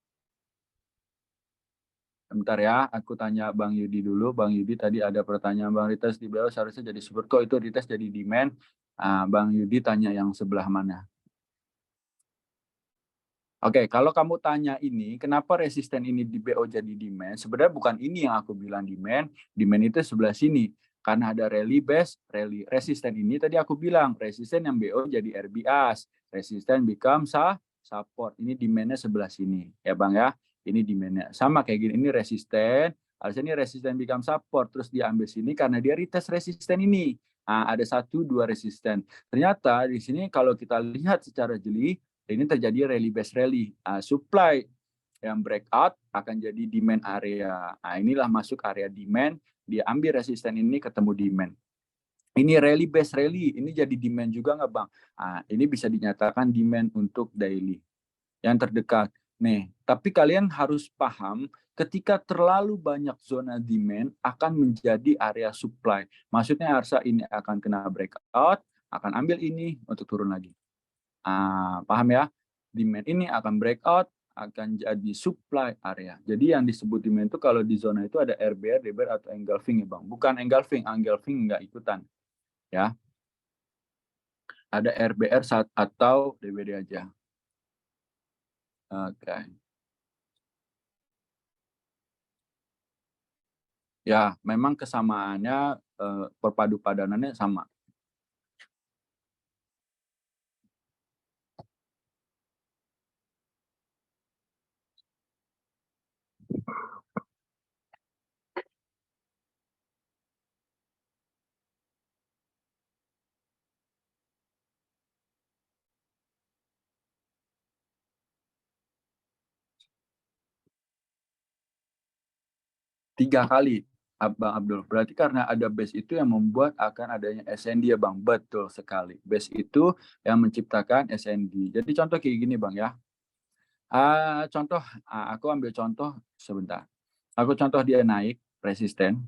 Bentar ya, aku tanya Bang Yudi dulu. Bang Yudi tadi ada pertanyaan, Bang, retest di bawah seharusnya jadi support, kok itu retest jadi demand. Bang Yudi tanya yang sebelah mana? Oke, kalau kamu tanya ini, kenapa resisten ini di BO jadi demand? Sebenarnya bukan ini yang aku bilang demand. Demand itu sebelah sini. Karena ada rally base, rally resisten ini tadi aku bilang, resisten yang BO jadi RBAS. Resisten become support. Ini demand-nya sebelah sini. Ya Bang ya, ini demand-nya. Sama kayak gini, ini resisten. Harusnya ini resisten become support. Terus diambil sini karena dia retest resisten ini. Ada 1, 2 resisten. Ternyata di sini kalau kita lihat secara jeli, ini terjadi rally based rally. Supply yang breakout akan jadi demand area. Inilah masuk area demand, dia ambil resisten ini ketemu demand. Ini rally based rally, ini jadi demand juga nggak Bang? Ini bisa dinyatakan demand untuk daily. Yang terdekat. Nih, tapi kalian harus paham ketika terlalu banyak zona demand akan menjadi area supply. Maksudnya harusnya ini akan kena breakout, akan ambil ini untuk turun lagi. Paham ya? Demand ini akan breakout, akan jadi supply area. Jadi yang disebut demand itu kalau di zona itu ada RBR, DBR atau engulfing ya Bang. Bukan engulfing nggak ikutan. Ya, ada RBR atau DBD aja. Oke. Ya, memang kesamaannya perpadu padanannya sama. Tiga kali, Bang Abdul. Berarti karena ada base itu yang membuat akan adanya SND ya Bang. Betul sekali. Base itu yang menciptakan SND. Jadi contoh kayak gini Bang ya. Contoh, aku ambil contoh sebentar. Aku contoh dia naik resisten,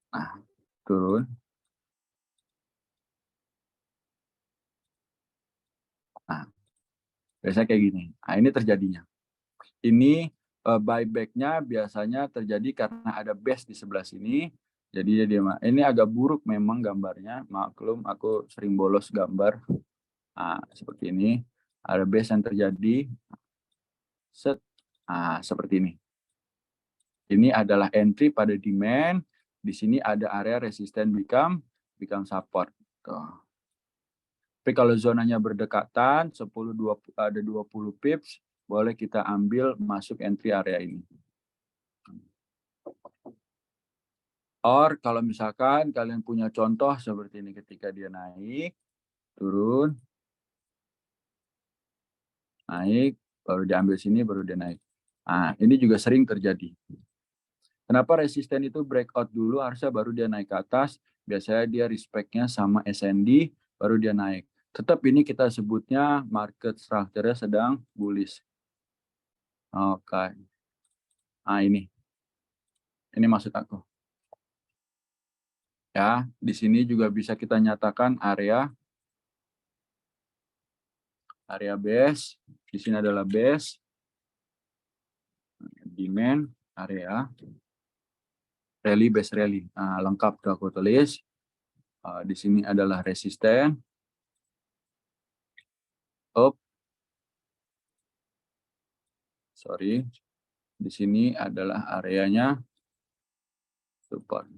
nah turun, nah biasanya kayak gini. Ini terjadinya. Ini buyback-nya biasanya terjadi karena ada base di sebelah sini. Jadi dia ini agak buruk memang gambarnya. Maklum, aku sering bolos gambar. Seperti ini. Ada base yang terjadi. Seperti ini. Ini adalah entry pada demand. Di sini ada area resisten become support. Tuh. Tapi kalau zonanya berdekatan, 10, 20, ada 20 pips, boleh kita ambil masuk entry area ini. Or kalau misalkan kalian punya contoh seperti ini ketika dia naik, turun, naik, baru diambil sini, baru dia naik. Ini juga sering terjadi. Kenapa resisten itu breakout dulu, harusnya baru dia naik ke atas. Biasanya dia respect-nya sama SND, baru dia naik. Tetap ini kita sebutnya market structure-nya sedang bullish. Oke. Ini maksud aku. Ya, di sini juga bisa kita nyatakan area base. Di sini adalah base, demand, area, rally, base rally. Lengkap tuh aku tulis. Di sini adalah resisten. Sorry. Di sini adalah areanya support.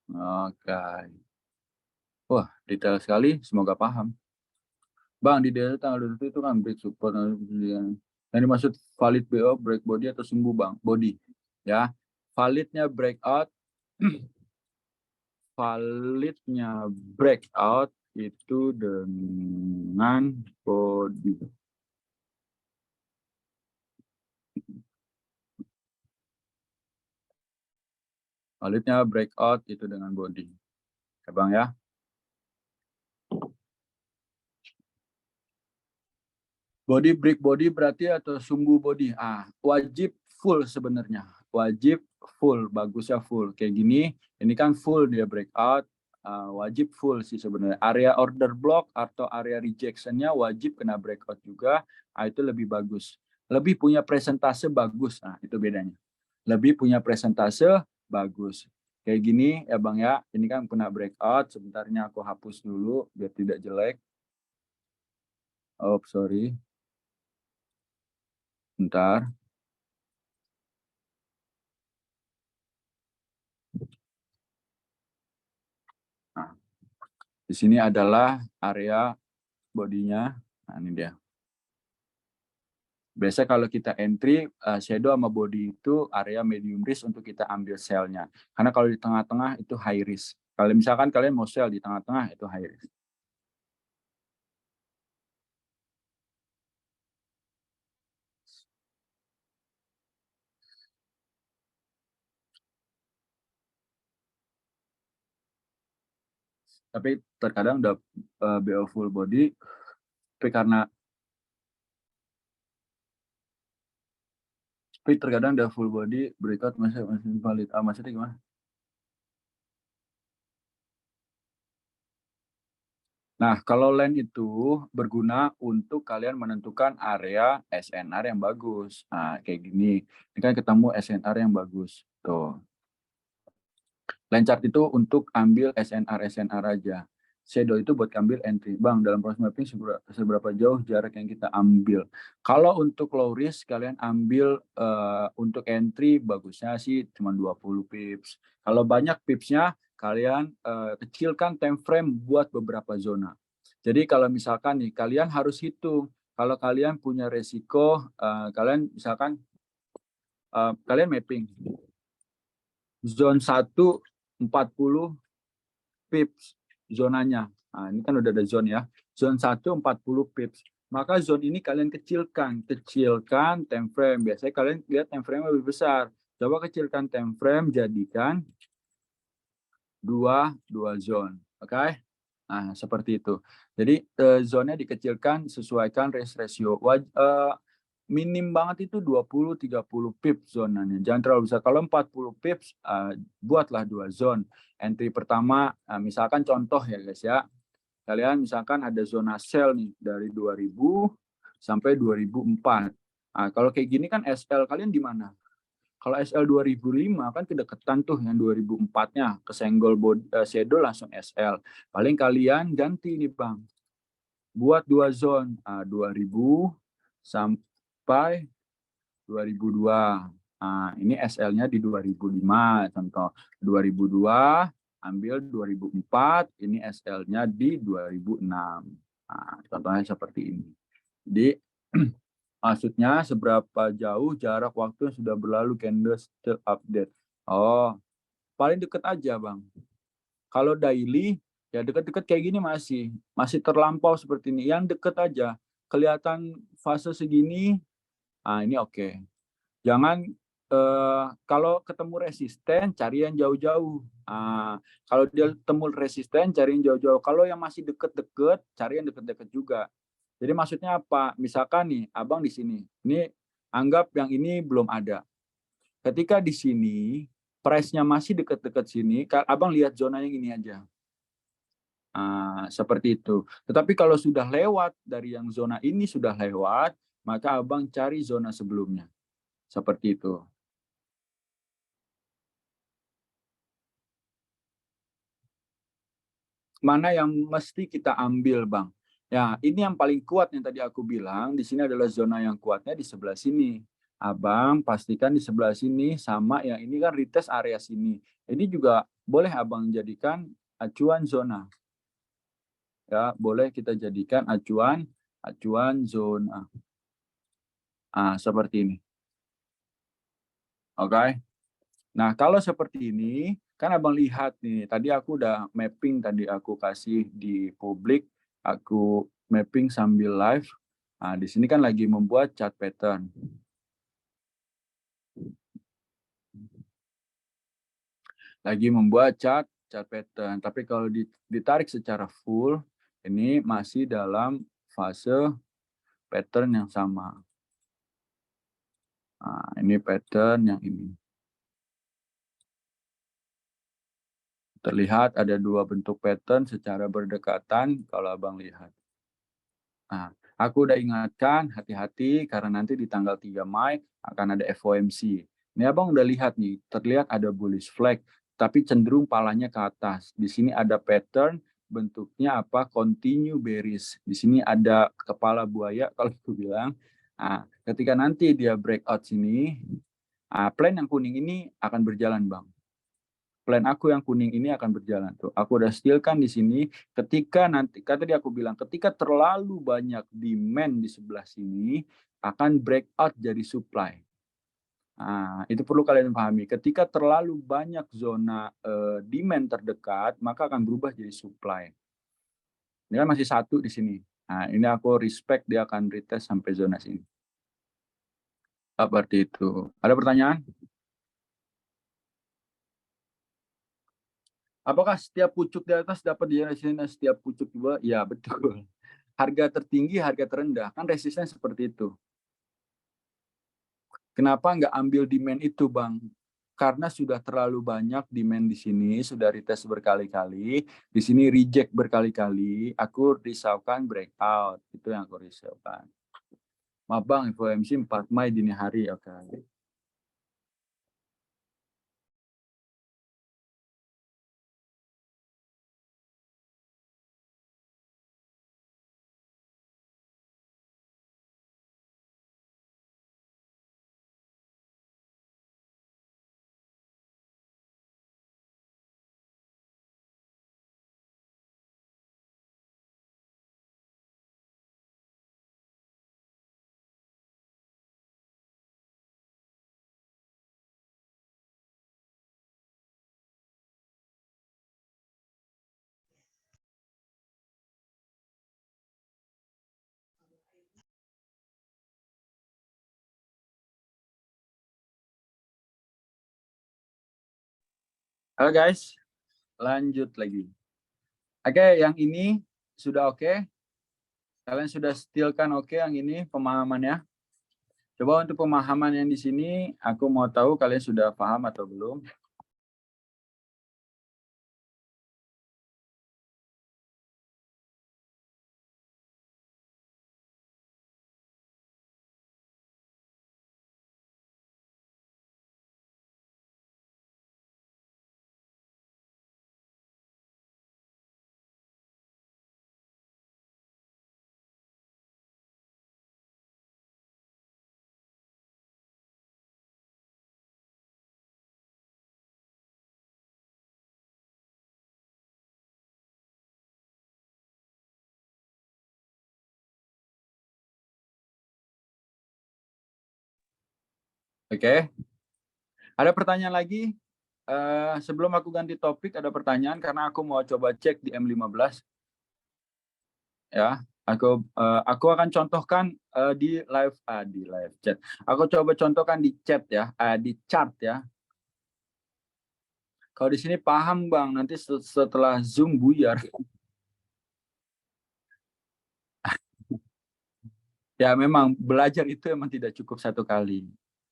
Oke. Wah, detail sekali. Semoga paham. Bang, di daerah tanggal 20 itu kan break support. Yang dimaksud valid BO, break body atau sembuh Bang? Body. Ya. Validnya breakout. Validnya breakout itu dengan body. Validnya breakout itu dengan body. Ya Bang ya. Body break body berarti atau sumbu body. Wajib full sebenarnya. Wajib full, bagusnya full. Kayak gini, ini kan full dia breakout. Wajib full sih sebenarnya. Area order block atau area rejection-nya wajib kena breakout juga. Itu lebih bagus. Lebih punya presentase bagus. Itu bedanya. Lebih punya presentase bagus. Kayak gini ya Bang ya. Ini kan kena breakout. Sebentarnya aku hapus dulu biar tidak jelek. Oh, sorry. Bentar. Nah, di sini adalah area bodinya. Nah, ini dia. Biasa kalau kita entry, shadow sama body itu area medium risk untuk kita ambil sell-nya. Karena kalau di tengah-tengah itu high risk. Kalau misalkan kalian mau sell di tengah-tengah itu high risk. Tapi terkadang udah BO full body, tapi terkadang udah full body, breakout masih valid. Maksudnya gimana? Nah, kalau land itu berguna untuk kalian menentukan area SNR yang bagus. Nah, kayak gini. Ini kan ketemu SNR yang bagus. Tuh. Line chart itu untuk ambil SNR aja. Shadow itu buat ambil entry. Bang, dalam proses mapping seberapa jauh jarak yang kita ambil? Kalau untuk low risk, kalian ambil untuk entry bagusnya sih cuma 20 pips. Kalau banyak pipsnya, kalian kecilkan time frame buat beberapa zona. Jadi kalau misalkan nih, kalian harus hitung. Kalau kalian punya resiko, kalian misalkan kalian mapping. Zone 1, 40 pips zonanya. Nah, ini kan udah ada zone ya. Zone 1, 40 pips. Maka zone ini kalian kecilkan. Kecilkan time frame. Biasanya kalian lihat time frame lebih besar. Coba kecilkan time frame, jadikan dua zone. Oke? Nah, seperti itu. Jadi zone-nya dikecilkan, sesuaikan risk ratio. Minim banget itu 20-30 pips zonanya. Jangan terlalu besar. Kalau 40 pips, buatlah 2 zone. Entry pertama, misalkan contoh ya guys ya. Kalian misalkan ada zona sell nih dari 2000 sampai 2004. Kalau kayak gini kan SL kalian di mana? Kalau SL 2005 kan kedekatan tuh yang 2004-nya, kesenggol shadow langsung SL. Paling kalian ganti nih Bang. Buat 2 zone, 2000 sampai 2002. Ini SL-nya di 2005 contoh. 2002 ambil 2004, ini SL-nya di 2006. Contohnya seperti ini. Jadi maksudnya seberapa jauh jarak waktu yang sudah berlalu candle update. Oh, paling deket aja Bang. Kalau daily ya deket-deket kayak gini masih terlampau seperti ini. Yang deket aja kelihatan fase segini, ini oke. Jangan kalau ketemu resisten cari yang jauh-jauh. Kalau dia ketemu resisten cari yang jauh-jauh. Kalau yang masih deket-deket cari yang deket-deket juga. Jadi maksudnya apa? Misalkan nih, Abang di sini. Ini anggap yang ini belum ada. Ketika di sini price-nya masih deket-deket sini, Abang lihat zona yang ini aja. Seperti itu. Tetapi kalau sudah lewat dari yang zona ini sudah lewat, maka Abang cari zona sebelumnya. Seperti itu. Mana yang mesti kita ambil, Bang? Ya, ini yang paling kuat yang tadi aku bilang, di sini adalah zona yang kuatnya di sebelah sini. Abang pastikan di sebelah sini sama yang ini kan retest area sini. Ini juga boleh Abang jadikan acuan zona. Ya, boleh kita jadikan acuan zona. Seperti ini. Oke. Nah, kalau seperti ini, kan Abang lihat nih, tadi aku udah mapping, tadi aku kasih di publik, aku mapping sambil live. Di sini kan lagi membuat chart pattern. Lagi membuat chart pattern. Tapi kalau ditarik secara full, ini masih dalam fase pattern yang sama. Nah, ini pattern yang ini. Terlihat ada dua bentuk pattern secara berdekatan kalau Abang lihat. Nah, aku udah ingatkan hati-hati karena nanti di tanggal 3 Mei akan ada FOMC. Ini Abang udah lihat nih, terlihat ada bullish flag, tapi cenderung palanya ke atas. Di sini ada pattern, bentuknya apa? Continue bearish. Di sini ada kepala buaya kalau aku bilang. Nah, ketika nanti dia breakout sini, plan yang kuning ini akan berjalan, Bang. Plan aku yang kuning ini akan berjalan tuh. Aku udah steelkan di sini. Ketika nanti, kata dia aku bilang, ketika terlalu banyak demand di sebelah sini, akan breakout jadi supply. Nah, itu perlu kalian pahami. Ketika terlalu banyak zona demand terdekat, maka akan berubah jadi supply. Ini kan masih satu di sini. Nah, ini aku respect dia akan retest sampai zona sini. Seperti itu. Ada pertanyaan? Apakah setiap pucuk di atas dapat di sini setiap pucuk di bawah? Ya, betul. Harga tertinggi, harga terendah. Kan resisten seperti itu. Kenapa nggak ambil demand itu, Bang? Karena sudah terlalu banyak demand di sini, sudah retest berkali-kali, di sini reject berkali-kali, aku risaukan breakout. Itu yang aku risaukan. Maaf, Bang, FOMC 4 Mei dini hari. Oke. Halo guys, lanjut lagi. Oke, yang ini sudah oke. Kalian sudah steelkan oke yang ini pemahamannya. Coba untuk pemahaman yang di sini, aku mau tahu kalian sudah paham atau belum. Oke, ada pertanyaan lagi? Sebelum aku ganti topik, ada pertanyaan karena aku mau coba cek di M15. Ya, aku akan contohkan di live chat. Aku coba contohkan di chat ya, di chart ya. Kalau di sini paham Bang, nanti setelah Zoom buyar. Ya memang belajar itu emang tidak cukup satu kali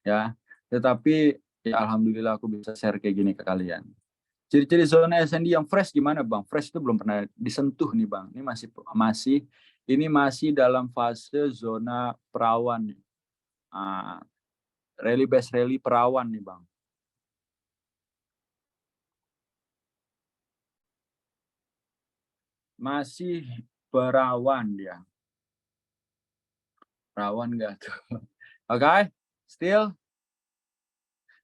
ya. Tetapi ya alhamdulillah aku bisa share kayak gini ke kalian. Ciri-ciri zona SND yang fresh gimana Bang? Fresh itu belum pernah disentuh nih Bang. Ini masih dalam fase zona perawan. Ah, rally base rally perawan nih Bang. Masih perawan dia. Perawan enggak tuh? Oke, okay? Still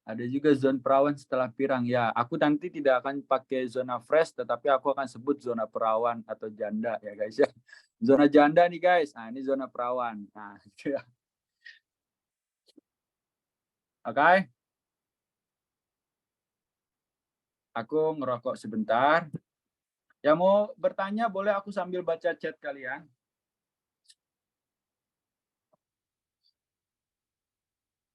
ada juga zona perawan setelah pirang. Ya, aku nanti tidak akan pakai zona fresh, tetapi aku akan sebut zona perawan atau janda ya guys ya. Zona janda nih guys. Nah, ini zona perawan. Nah, gitu ya. Oke, okay? Aku ngerokok sebentar. Yang mau bertanya boleh aku sambil baca chat kalian.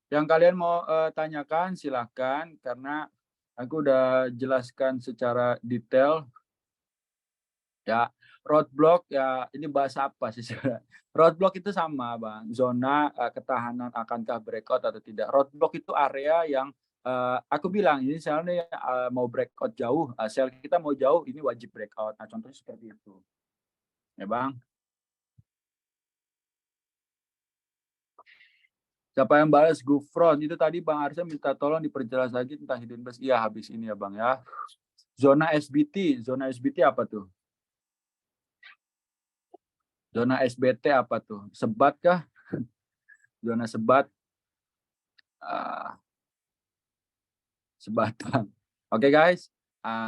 Yang kalian mau tanyakan silahkan karena aku udah jelaskan secara detail ya. Roadblock ya ini bahasa apa sih sebenarnya? Roadblock itu sama Bang, zona ketahanan akankah breakout atau tidak. Roadblock itu area yang aku bilang ini misalnya mau breakout jauh, sell kita mau jauh ini wajib breakout. Nah, contohnya seperti itu. Ya Bang. Siapa yang balas Gufron? Itu tadi Bang Arsa minta tolong diperjelas lagi tentang hidden base. Iya habis ini ya Bang ya. Zona SBT apa tuh? Zona SBT apa tuh? Sebat kah? Zona sebat, sebatan. Oke guys,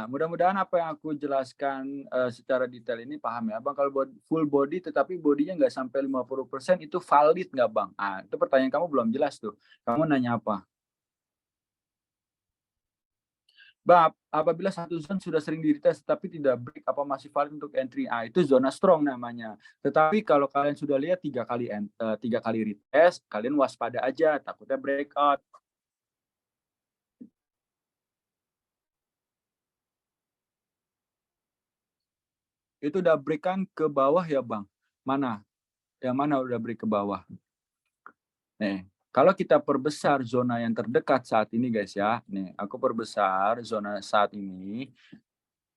mudah-mudahan apa yang aku jelaskan secara detail ini paham ya. Bang, kalau full body tetapi bodinya nggak sampai 50% itu valid nggak Bang? Itu pertanyaan kamu belum jelas tuh. Kamu nanya apa? Bang, apabila satu zone sudah sering di-retest tapi tidak break, apa masih valid untuk entry? Itu zona strong namanya. Tetapi kalau kalian sudah lihat 3 kali retest, kalian waspada aja, takutnya breakout. Itu udah break kan ke bawah ya Bang? Mana? Yang mana udah break ke bawah? Nih, kalau kita perbesar zona yang terdekat saat ini guys ya. Nih, aku perbesar zona saat ini.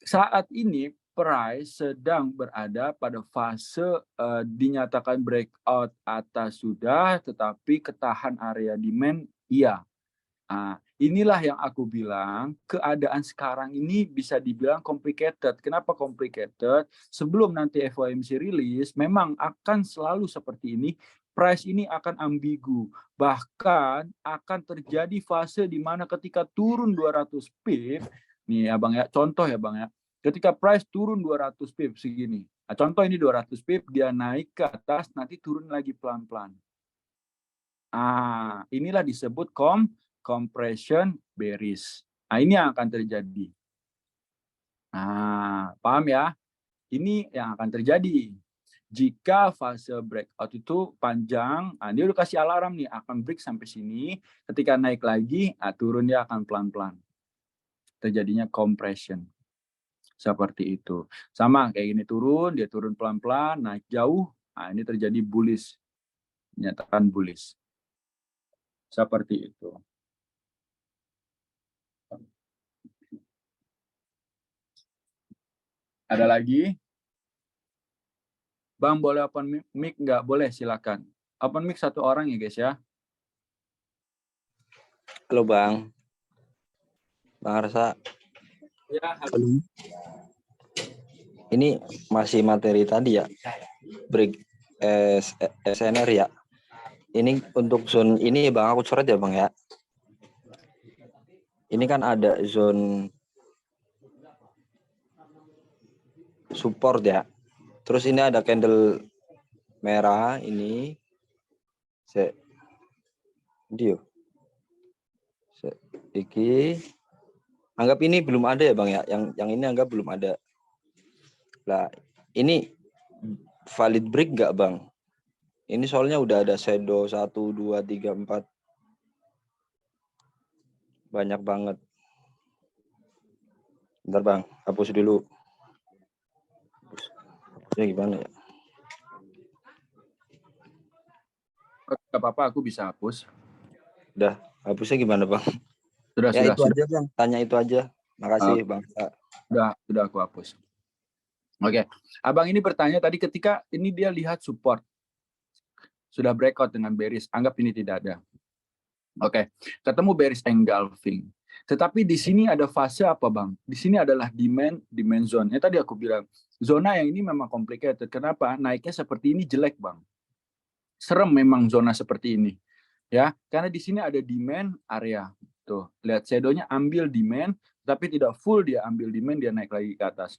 Saat ini price sedang berada pada fase dinyatakan breakout atas sudah, tetapi ketahan area demand iya. Inilah yang aku bilang keadaan sekarang ini bisa dibilang complicated. Kenapa complicated? Sebelum nanti FOMC rilis, memang akan selalu seperti ini. Price ini akan ambigu. Bahkan akan terjadi fase di mana ketika turun 200 pip, nih ya Bang ya, contoh ya Bang ya. Ketika price turun 200 pip segini. Contoh ini 200 pip, dia naik ke atas, nanti turun lagi pelan-pelan. Inilah disebut compression bearish. Ini yang akan terjadi. Paham ya? Ini yang akan terjadi. Jika fase breakout itu panjang, dia udah kasih alarm nih, akan break sampai sini. Ketika naik lagi, turun dia akan pelan-pelan. Terjadinya compression. Seperti itu. Sama kayak gini turun, dia turun pelan-pelan, naik jauh. Ini terjadi bullish. Nyatakan bullish. Seperti itu. Ada lagi? Bang, boleh open mic nggak? Boleh, silakan. Open mic 1 orang ya guys ya. Halo Bang. Bang Arsa. Ya, halo. Ini masih materi tadi ya. Break SNR ya. Ini untuk zone ini Bang aku coret ya Bang ya. Ini kan ada zone support ya. Terus ini ada candle merah ini. Iki anggap ini belum ada ya Bang ya. Yang ini anggap belum ada. Lah, ini valid break nggak Bang? Ini soalnya udah ada shadow 1, 2, 3, 4. Banyak banget. Bentar Bang, hapus dulu. Hapusnya gimana ya? Gak apa-apa, aku bisa hapus. Udah, hapusnya gimana Bang? Sudah. Itu aja Bang, tanya itu aja. Makasih Bang. Sudah aku hapus. Oke, Abang ini bertanya tadi ketika ini dia lihat support. Sudah breakout dengan bearish, anggap ini tidak ada. Oke, ketemu bearish engulfing. Tetapi di sini ada fase apa Bang? Di sini adalah demand zone. Tadi aku bilang, zona yang ini memang complicated. Kenapa? Naiknya seperti ini jelek Bang. Serem memang zona seperti ini. Ya, karena di sini ada demand area. Tuh, lihat shadownya ambil demand, tapi tidak full dia ambil demand, dia naik lagi ke atas.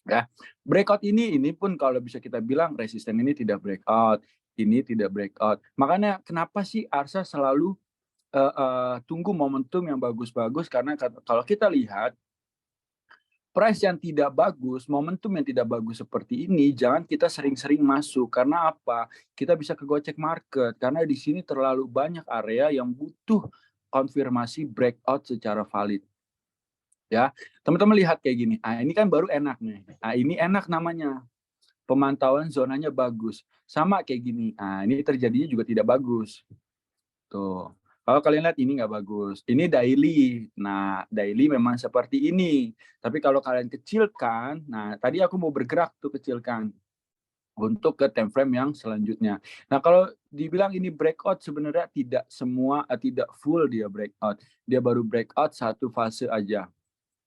Ya, breakout ini pun kalau bisa kita bilang resisten ini tidak breakout, ini tidak breakout. Makanya kenapa sih Arsa selalu tunggu momentum yang bagus-bagus, karena kalau kita lihat price yang tidak bagus, momentum yang tidak bagus seperti ini, jangan kita sering-sering masuk. Karena apa? Kita bisa kegocek market. Karena di sini terlalu banyak area yang butuh konfirmasi breakout secara valid. Ya, teman-teman lihat kayak gini. Ini kan baru enak nih. Ini enak namanya. pemantauan zonanya bagus. Sama kayak gini. Nah, ini terjadinya juga tidak bagus. Tuh. Kalau kalian lihat ini nggak bagus. Ini daily. Nah, daily memang seperti ini. Tapi kalau kalian kecilkan, nah tadi aku mau bergerak tuh kecilkan untuk ke time frame yang selanjutnya. Nah, kalau dibilang ini breakout sebenarnya tidak semua, tidak full dia breakout. Dia baru breakout satu fase aja.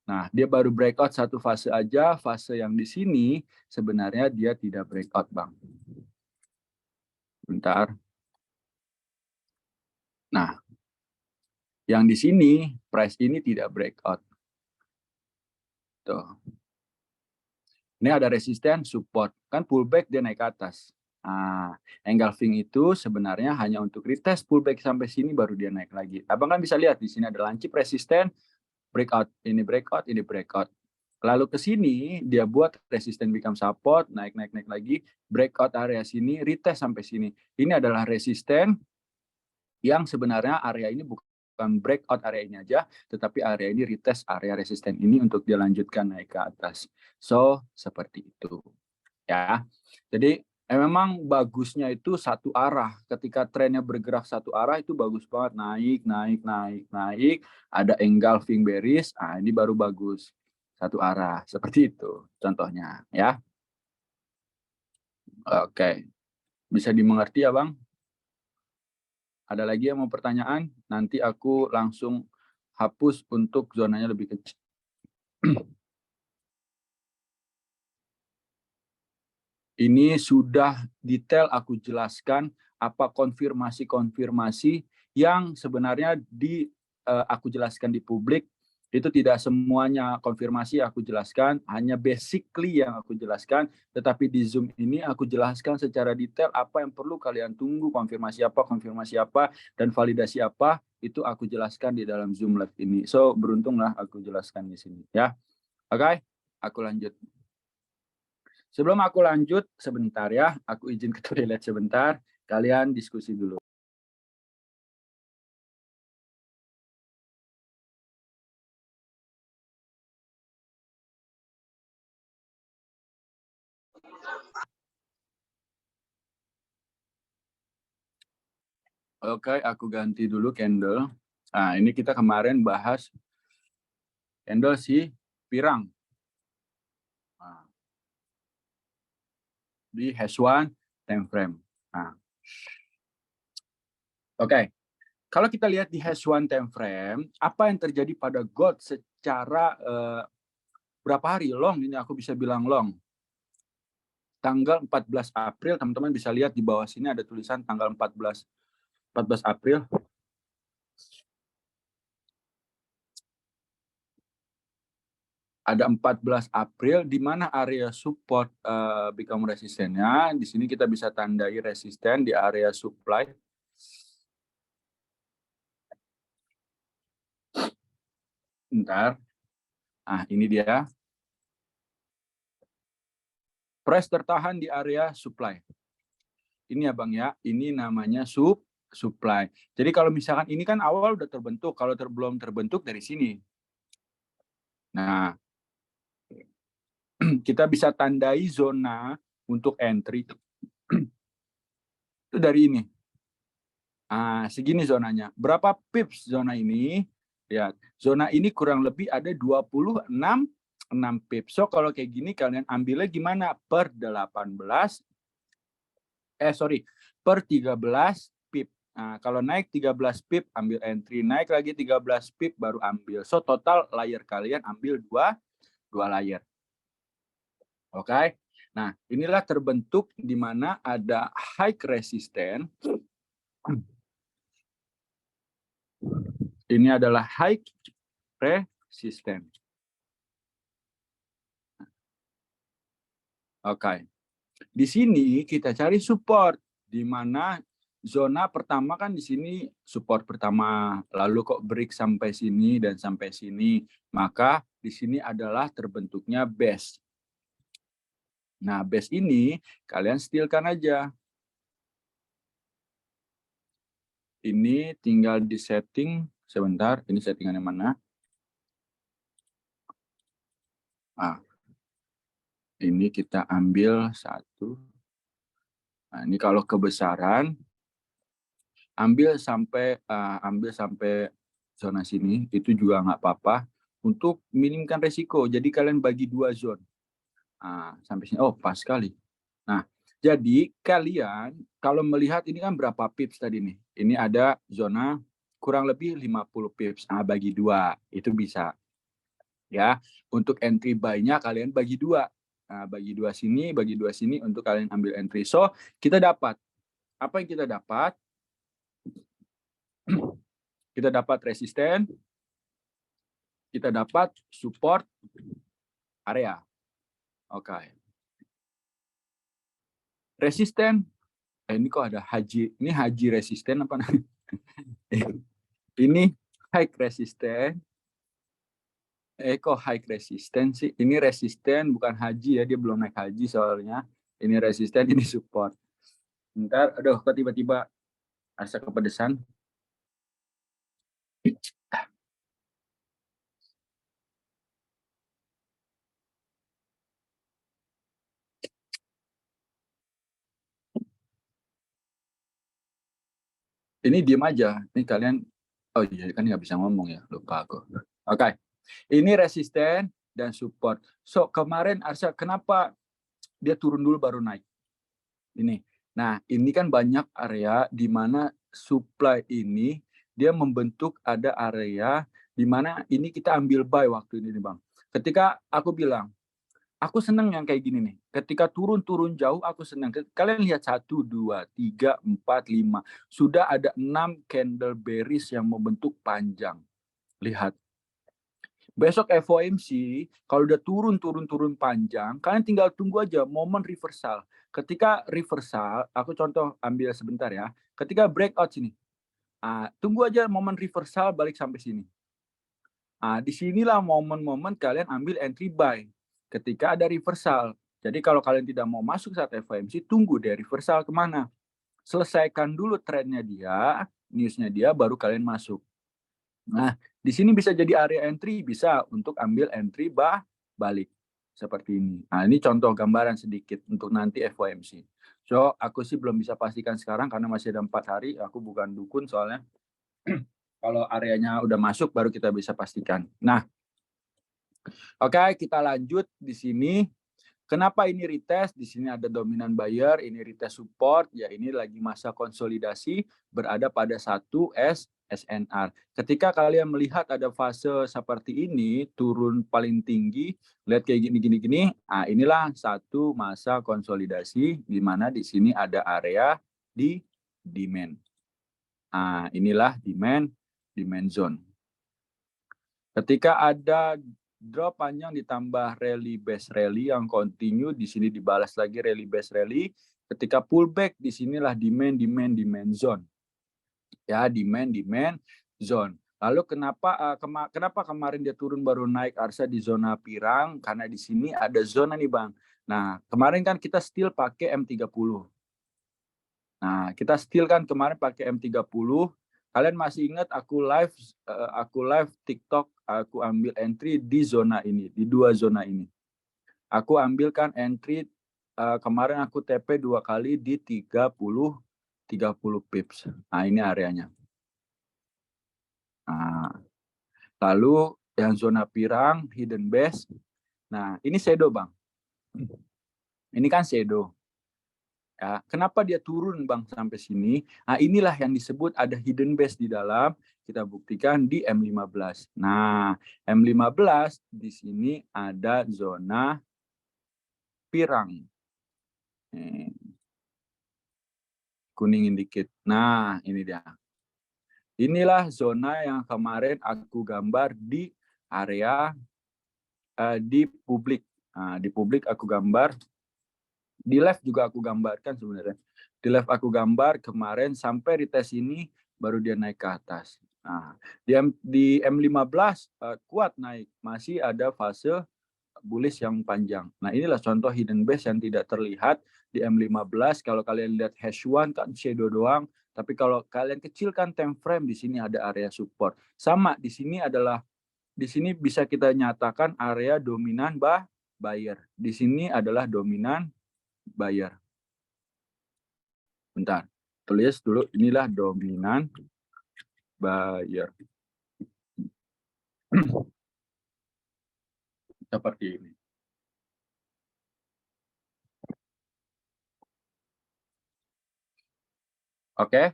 Nah, dia baru breakout satu fase aja, fase yang di sini sebenarnya dia tidak breakout, Bang. Bentar. Nah, yang di sini price ini tidak breakout. Tuh. Ini ada resisten, support. Kan pullback dia naik ke atas. Nah, engulfing itu sebenarnya hanya untuk retest pullback sampai sini baru dia naik lagi. Abang kan bisa lihat di sini ada lancip resisten, breakout, ini breakout, ini breakout. Lalu ke sini dia buat resisten become support, naik lagi, breakout area sini, retest sampai sini. Ini adalah resisten yang sebenarnya area ini bukan breakout area ini aja, tetapi area ini retest area resisten ini untuk dia lanjutkan naik ke atas. So, seperti itu. Ya. Jadi memang bagusnya itu satu arah. Ketika trennya bergerak satu arah itu bagus banget, naik. Ada engulfing bearish, ini baru bagus. Satu arah, seperti itu contohnya ya. Oke. Bisa dimengerti ya, Bang? Ada lagi yang mau pertanyaan? Nanti aku langsung hapus untuk zonanya lebih kecil. Ini sudah detail aku jelaskan apa konfirmasi-konfirmasi yang sebenarnya aku jelaskan di publik. Itu tidak semuanya konfirmasi aku jelaskan, hanya basically yang aku jelaskan, tetapi di Zoom ini aku jelaskan secara detail apa yang perlu kalian tunggu, konfirmasi apa, dan validasi apa, itu aku jelaskan di dalam Zoom Live ini. So, beruntunglah aku jelaskan di sini ya. Oke, aku lanjut. Sebelum aku lanjut, sebentar ya, aku izin ke toilet sebentar, kalian diskusi dulu. Oke, aku ganti dulu candle. Nah, ini kita kemarin bahas candle si pirang. Nah, di H1 time frame. Nah, oke. Kalau kita lihat di H1 time frame, apa yang terjadi pada gold secara berapa hari long ini aku bisa bilang long. Tanggal 14 April, teman-teman bisa lihat di bawah sini ada tulisan tanggal 14 April. Ada 14 April di mana area support become resistennya. Di sini kita bisa tandai resisten di area supply. Bentar. Nah, ini dia. Price tertahan di area supply. Ini ya Bang ya, ini namanya supply. Jadi kalau misalkan ini kan awal udah terbentuk, kalau belum terbentuk dari sini. Nah, kita bisa tandai zona untuk entry itu dari ini. Segini zonanya. Berapa pips zona ini? Ya, zona ini kurang lebih ada 26 pips. So kalau kayak gini kalian ambilnya gimana? Per 13 pip. Nah, kalau naik 13 pip ambil entry, naik lagi 13 pip baru ambil. So total layer kalian ambil dua layer. Oke. Nah, inilah terbentuk di mana ada high resistance. Ini adalah high resistance. Oke. Di sini kita cari support di mana zona pertama kan di sini support pertama, lalu kok break sampai sini dan sampai sini, maka di sini adalah terbentuknya base. Nah, base ini kalian steelkan aja. Ini tinggal di setting sebentar, ini settingannya mana? Ini kita ambil satu. Nah, ini kalau kebesaran ambil sampai zona sini itu juga nggak apa-apa untuk minimkan resiko. Jadi kalian bagi 2 zone. Nah, sampai sini. Oh, pas sekali. Nah, jadi kalian kalau melihat ini kan berapa pips tadi nih? Ini ada zona kurang lebih 50 pips. Nah, bagi 2 itu bisa. Ya, untuk entry buy-nya kalian bagi 2. Nah, bagi 2 sini untuk kalian ambil entry. So, kita dapat apa yang kita dapat? Kita dapat resisten, kita dapat support area. Oke. Resisten, ini kok ada haji, ini haji resisten apa namanya? Ini high resisten. Kok high resisten sih? Ini resisten bukan haji ya, dia belum naik haji soalnya. Ini resisten, ini support. Bentar, aduh kok tiba-tiba rasa kepedesan. Ini diem aja. Ini kalian, oh iya kan nggak bisa ngomong ya, lupa aku. Oke. Ini resisten dan support. So, kemarin Arsa, kenapa dia turun dulu baru naik? Ini. Nah, ini kan banyak area di mana supply ini dia membentuk ada area di mana ini kita ambil buy waktu ini, Bang. Ketika aku bilang, aku seneng yang kayak gini nih. Ketika turun-turun jauh, aku seneng. Kalian lihat 1, 2, 3, 4, 5. Sudah ada 6 candle bearish yang membentuk panjang. Lihat. Besok FOMC, kalau udah turun panjang, kalian tinggal tunggu aja momen reversal. Ketika reversal, aku contoh ambil sebentar ya. Ketika breakout sini, tunggu aja momen reversal balik sampai sini. Disinilah momen-momen kalian ambil entry buy. Ketika ada reversal. Jadi kalau kalian tidak mau masuk saat FOMC, tunggu deh reversal kemana. Selesaikan dulu trennya dia, newsnya dia, baru kalian masuk. Nah, di sini bisa jadi area entry, bisa untuk ambil entry balik. Seperti ini. Nah, ini contoh gambaran sedikit untuk nanti FOMC. So, aku sih belum bisa pastikan sekarang karena masih ada 4 hari. Aku bukan dukun soalnya. Kalau areanya udah masuk, baru kita bisa pastikan. Nah, oke, kita lanjut di sini. Kenapa ini retest? Di sini ada dominan buyer, ini retest support, ya ini lagi masa konsolidasi berada pada 1 SNR. Ketika kalian melihat ada fase seperti ini, turun paling tinggi, lihat kayak gini, inilah satu masa konsolidasi di mana di sini ada area di demand. Inilah demand zone. Ketika ada drop panjang ditambah rally base rally yang continue, di sini dibalas lagi rally base rally. Ketika pullback, di sinilah demand zone. Ya, demand zone. Lalu kenapa kemarin dia turun baru naik Arsa di zona pirang? Karena di sini ada zona nih, Bang. Nah, kemarin kan kita still pakai M30. Nah, kita still kan kemarin pakai M30. Kalian masih ingat aku live TikTok, aku ambil entry di zona ini, di 2 zona ini. Aku ambilkan entry kemarin aku TP 2 kali di 30 pips. Nah, ini areanya. Nah, lalu yang zona pirang, hidden base. Nah, ini shadow, Bang. Ini kan shadow. Ya, kenapa dia turun, Bang, sampai sini? Nah, inilah yang disebut ada hidden base di dalam. Kita buktikan di M15. Nah, M15 di sini ada zona pirang. Kuningin dikit. Nah, ini dia. Inilah zona yang kemarin aku gambar di area di publik. Nah, di publik aku gambar. Di live juga aku gambarkan sebenarnya. Di live aku gambar kemarin sampai retest ini baru dia naik ke atas. Nah, di M15 kuat naik, masih ada fase bullish yang panjang. Nah, inilah contoh hidden base yang tidak terlihat di M15. Kalau kalian lihat hash 1 kan shadow doang, tapi kalau kalian kecilkan time frame di sini ada area support. Sama di sini bisa kita nyatakan area dominan buyer. Di sini adalah dominan buyer. Bentar, tulis dulu, inilah dominan buyer. Seperti ini. Oke.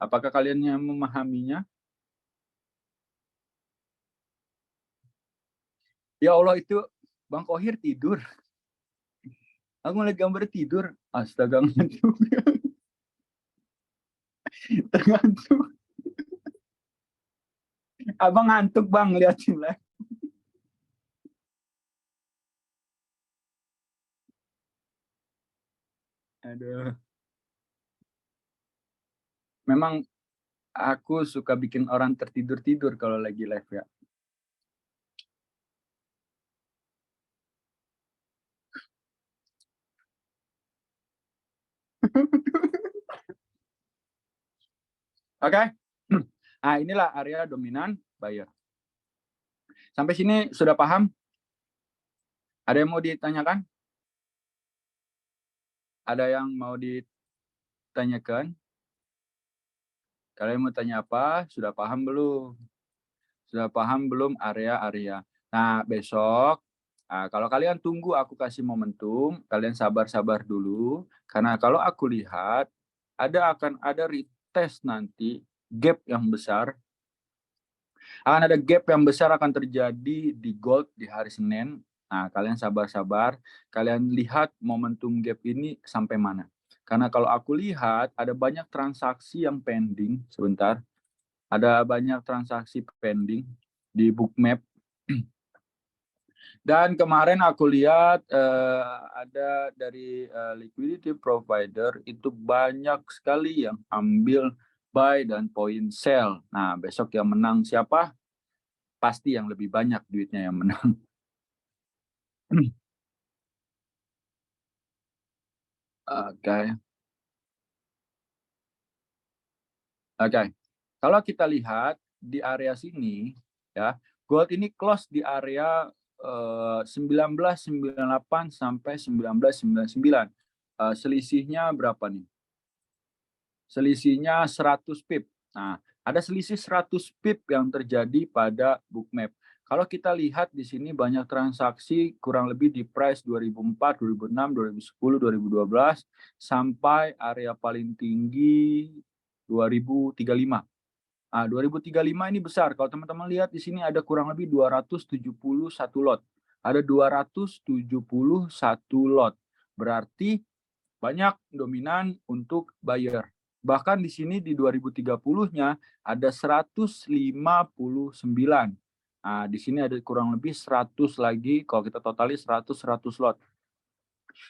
Apakah kalian yang memahaminya? Ya Allah, itu Bang Kohir tidur. Aku ngeliat gambar tidur. Astaga, ngantuk. Tergantung. Abang ngantuk Bang, liatin lah. Aduh. Memang aku suka bikin orang tertidur-tidur kalau lagi live ya. Oke. Nah, inilah area dominan buyer. Sampai sini sudah paham? Ada yang mau ditanyakan? Ada yang mau ditanyakan? Kalian mau tanya apa? Sudah paham belum? Sudah paham belum area-area? Nah, besok, kalau kalian tunggu aku kasih momentum, kalian sabar-sabar dulu. Karena kalau aku lihat, akan ada retest nanti, gap yang besar. Akan ada gap yang besar akan terjadi di gold di hari Senin. Nah, kalian sabar-sabar. Kalian lihat momentum gap ini sampai mana. Karena kalau aku lihat, ada banyak transaksi yang pending. Sebentar. Ada banyak transaksi pending di Bookmap. Dan kemarin aku lihat ada dari liquidity provider itu banyak sekali yang ambil buy dan point sell. Nah, besok yang menang siapa? Pasti yang lebih banyak duitnya yang menang. Oke. Oke. Kalau kita lihat di area sini, ya, gold ini close di area 1998 sampai 1999. Selisihnya berapa nih? Selisihnya 100 pip. Nah, ada selisih 100 pip yang terjadi pada Bookmap. Kalau kita lihat di sini banyak transaksi kurang lebih di price 2004, 2006, 2010, 2012 sampai area paling tinggi 2035. Nah, 2035 ini besar. Kalau teman-teman lihat di sini ada kurang lebih 271 lot. Ada 271 lot. Berarti banyak dominan untuk buyer. Bahkan di sini di 2030-nya ada 159. Nah, di sini ada kurang lebih 100 lagi, kalau kita totali 100 lot.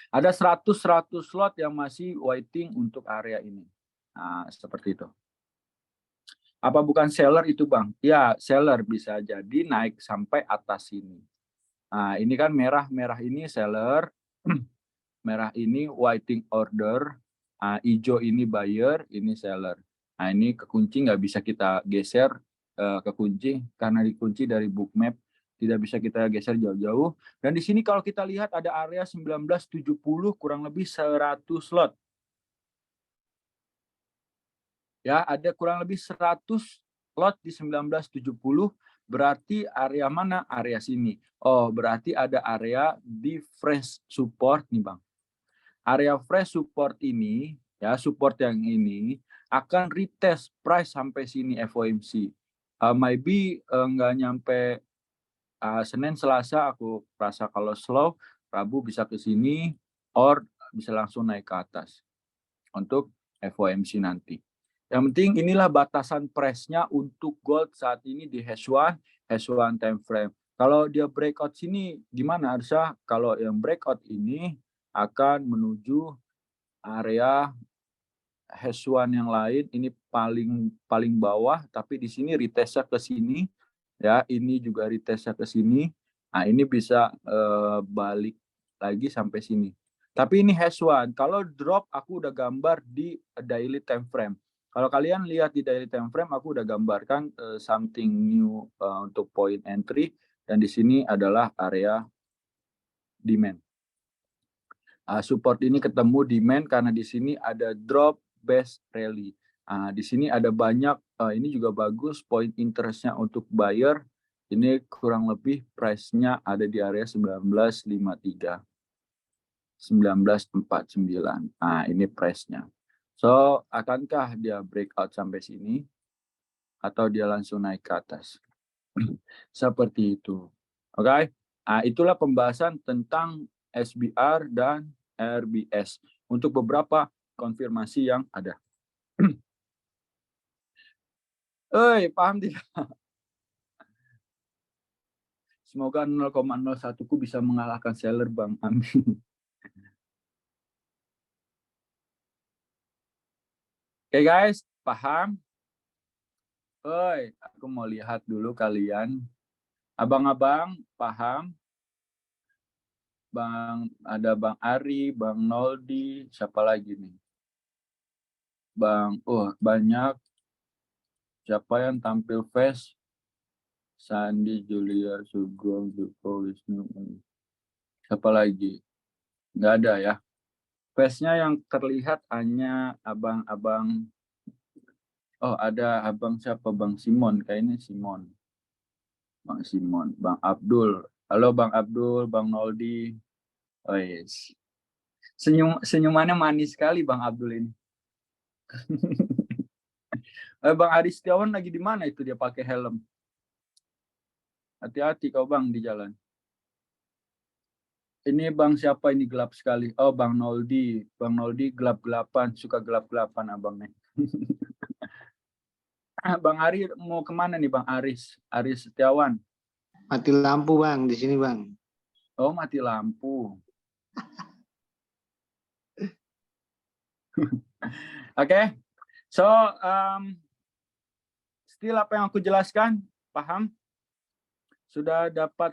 Ada 100 lot yang masih waiting untuk area ini. Nah, seperti itu. Apa bukan seller itu, Bang? Ya, seller bisa jadi naik sampai atas sini. Nah, ini kan merah-merah ini seller, merah ini waiting order, hijau ini buyer, ini seller. Nah, ini kekunci nggak bisa kita geser kekunci karena dikunci dari Bookmap, tidak bisa kita geser jauh-jauh. Dan di sini kalau kita lihat ada area 1970 kurang lebih 100 lot. Ya, ada kurang lebih 100 lot di 1970, berarti area mana? Area sini. Oh, berarti ada area di fresh support nih, Bang. Area fresh support ini, ya, support yang ini akan retest price sampai sini FOMC. Maybe nggak nyampe Senin, Selasa aku rasa kalau slow, Rabu bisa ke sini, or bisa langsung naik ke atas untuk FOMC nanti. Yang penting inilah batasan price-nya untuk gold saat ini di H1 time frame. Kalau dia breakout sini gimana Arsa? Kalau yang breakout ini akan menuju area H1 yang lain, ini paling bawah, tapi di sini retest ke sini, ya, ini juga retest ke sini. Nah, ini bisa balik lagi sampai sini. Tapi ini H1. Kalau drop aku udah gambar di daily time frame. Kalau kalian lihat di daily time frame, aku udah gambarkan something new untuk point entry, dan di sini adalah area demand. Support ini ketemu demand karena di sini ada drop base rally. Di sini ada banyak, ini juga bagus point interest-nya untuk buyer. Ini kurang lebih price-nya ada di area 1953. 1949. Ini price-nya. So, akankah dia breakout sampai sini atau dia langsung naik ke atas? Seperti itu. Oke. Itulah pembahasan tentang SBR dan RBS untuk beberapa konfirmasi yang ada. Paham tidak? Semoga 0,01 ku bisa mengalahkan seller, Bang. Amin. Oke guys, paham? Aku mau lihat dulu kalian. Abang-abang, paham? Ada Bang Ari, Bang Noldi, siapa lagi nih? Banyak. Siapa yang tampil face? Sandi, Julia, Sugeng, Joko, Wisnu. Siapa lagi? Nggak ada ya. Face-nya yang terlihat hanya abang-abang. Ada abang siapa? Bang Simon, kayaknya Simon. Bang Simon, Bang Abdul. Halo Bang Abdul, Bang Noldi. Yes. Senyumannya manis sekali Bang Abdul ini. Bang Ari Setiawan lagi di mana itu dia pakai helm? Hati-hati kau Bang di jalan. Ini Bang siapa ini gelap sekali? Bang Noldi. Bang Noldi gelap-gelapan, suka gelap-gelapan abangnya. Bang Ari mau kemana nih Bang Aris? Aris Setiawan. Mati lampu Bang, di sini Bang. Mati lampu. Oke. So, still apa yang aku jelaskan? Paham? Sudah dapat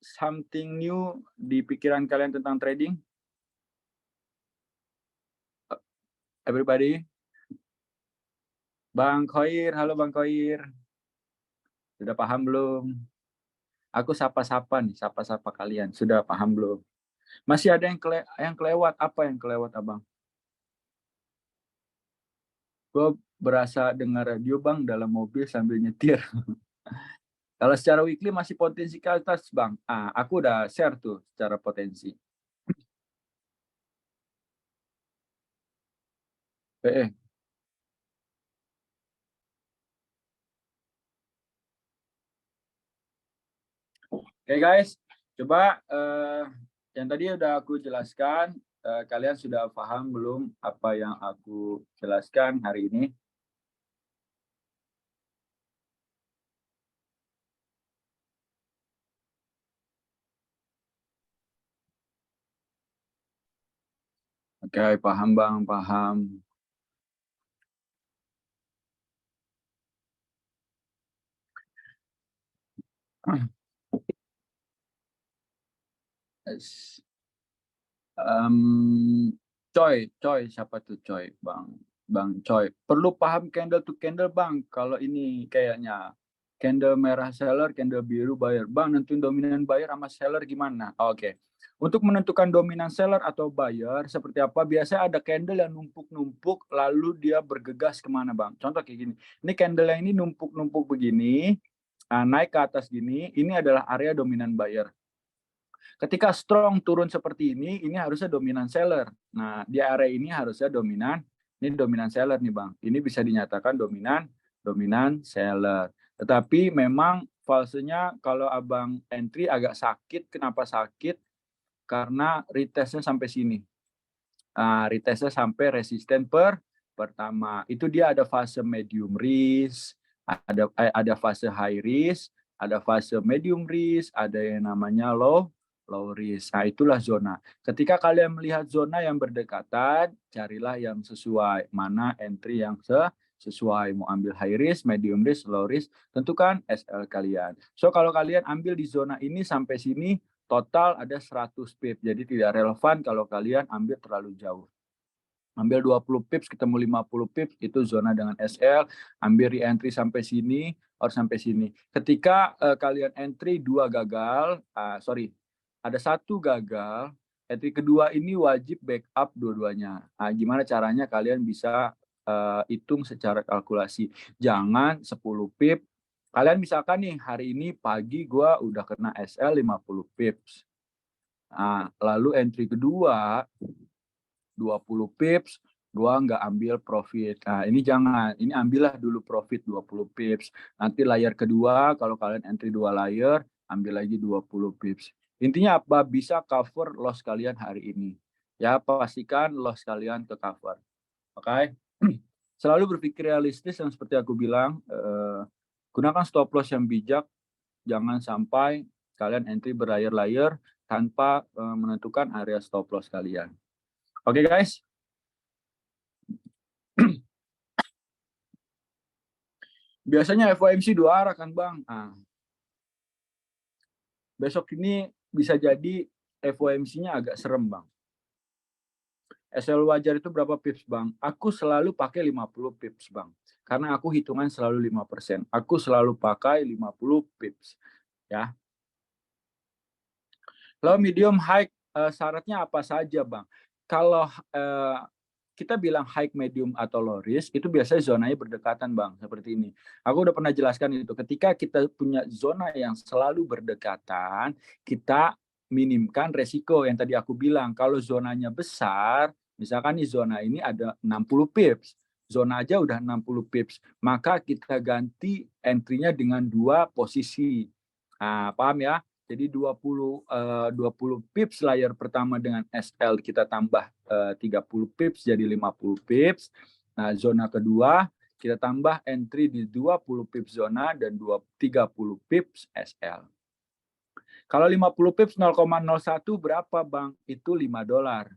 something new di pikiran kalian tentang trading? Everybody? Bang Khoir, halo Bang Khoir. Sudah paham belum? Aku sapa-sapa nih, sapa-sapa kalian. Sudah paham belum? Masih ada yang kelewat. Apa yang kelewat, Abang? Gue berasa dengar radio Bang dalam mobil sambil nyetir. Kalau secara weekly masih potensialitas Bang. Aku udah share tuh secara potensi. Oke guys, coba yang tadi udah aku jelaskan, kalian sudah paham belum apa yang aku jelaskan hari ini? Oke, paham Bang, paham. Coy, siapa tuh Coy, Bang Coy. Perlu paham candle to candle Bang. Kalau ini kayaknya candle merah seller, candle biru buyer. Bang, nentuin dominan buyer sama seller gimana? Oke. Untuk menentukan dominan seller atau buyer seperti apa? Biasanya ada candle yang numpuk-numpuk lalu dia bergegas kemana Bang? Contoh kayak gini. Ini candle yang ini numpuk-numpuk begini, naik ke atas gini. Ini adalah area dominan buyer. Ketika strong turun seperti ini harusnya dominan seller. Nah, di area ini harusnya dominan, ini dominan seller nih Bang. Ini bisa dinyatakan dominan seller. Tetapi memang falsenya kalau Abang entry agak sakit. Kenapa sakit? Karena retestnya sampai sini. Retestnya sampai resisten pertama. Itu dia ada fase medium risk, ada fase high risk, ada fase medium risk, ada yang namanya low risk. Itulah zona. Ketika kalian melihat zona yang berdekatan, carilah yang sesuai. Mana entry yang sesuai. Mau ambil high risk, medium risk, low risk, tentukan SL kalian. So kalau kalian ambil di zona ini sampai sini, total ada 100 pip. Jadi tidak relevan kalau kalian ambil terlalu jauh. Ambil 20 pips, ketemu 50 pips, itu zona dengan SL, ambil re-entry sampai sini, or sampai sini. Ketika kalian entry 2 gagal, ada 1 gagal, entry kedua ini wajib backup dua-duanya. Gimana caranya kalian bisa hitung secara kalkulasi. Jangan 10 pip. Kalian misalkan nih, hari ini pagi gua udah kena SL 50 pips. Lalu entry kedua 20 pips, gua nggak ambil profit. Ini jangan, ini ambillah dulu profit 20 pips. Nanti layer kedua, kalau kalian entry 2 layer, ambil lagi 20 pips. Intinya apa? Bisa cover loss kalian hari ini. Ya, pastikan loss kalian ke cover. Oke? Selalu berpikir realistis yang seperti aku bilang, gunakan stop loss yang bijak, jangan sampai kalian entry berlayer-layer tanpa menentukan area stop loss kalian. Oke guys. Biasanya FOMC 2 arah kan Bang. Besok ini bisa jadi FOMC-nya agak serem Bang. SL wajar itu berapa pips Bang? Aku selalu pakai 50 pips Bang. Karena aku hitungan selalu 5%. Aku selalu pakai 50 pips. Ya. Lalu medium high syaratnya apa saja Bang? Kalau kita bilang high, medium, atau low risk, itu biasanya zonanya berdekatan Bang, seperti ini. Aku udah pernah jelaskan itu. Ketika kita punya zona yang selalu berdekatan, kita minimkan resiko yang tadi aku bilang. Kalau zonanya besar, misalkan nih zona ini ada 60 pips, zona aja udah 60 pips, maka kita ganti entry-nya dengan 2 posisi. Paham ya? Jadi 20 pips layer pertama dengan SL kita tambah 30 pips jadi 50 pips. Nah, zona kedua kita tambah entry di 20 pips zona dan 30 pips SL. Kalau 50 pips 0,01 berapa Bang? Itu $5.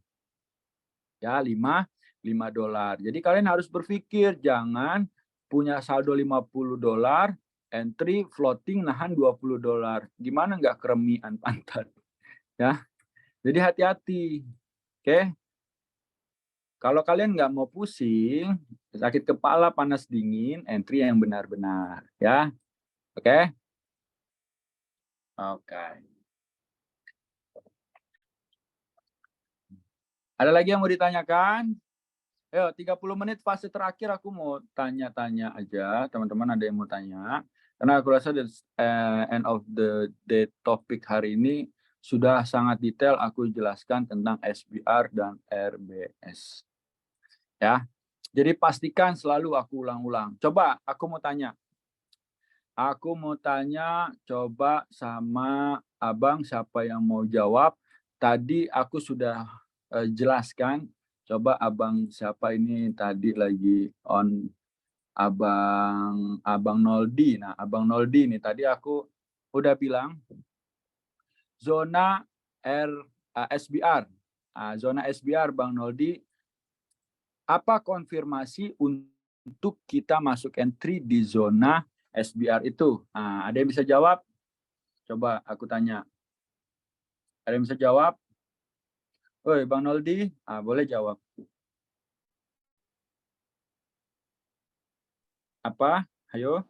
Ya, $5. Jadi kalian harus berpikir jangan punya saldo $50, entry floating nahan $20. Gimana nggak keremian pantat? Ya. Jadi hati-hati. Oke. Kalau kalian nggak mau pusing, sakit kepala, panas dingin, entry yang benar-benar, ya. Oke? Oke. Ada lagi yang mau ditanyakan? Ayo, 30 menit fase terakhir aku mau tanya-tanya aja. Teman-teman ada yang mau tanya? Karena aku rasa end of the day topik hari ini sudah sangat detail aku jelaskan tentang SBR dan RBS. Ya. Jadi pastikan selalu aku ulang-ulang. Coba aku mau tanya. Coba sama Abang siapa yang mau jawab. Tadi aku sudah jelaskan. Coba Abang siapa ini tadi lagi on Abang Noldi. Nah, Abang Noldi ini tadi aku udah bilang zona SBR. Zona SBR Bang Noldi, apa konfirmasi untuk kita masuk entry di zona SBR itu? Ada yang bisa jawab? Coba aku tanya. Ada yang bisa jawab? Oi, Bang Noldi, boleh jawab. Apa? Ayo.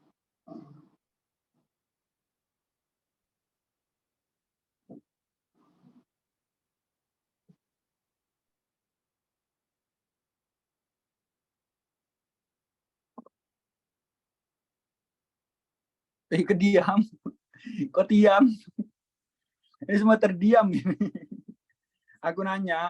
Kediam. Kok diam? Ini semua terdiam. Aku nanya.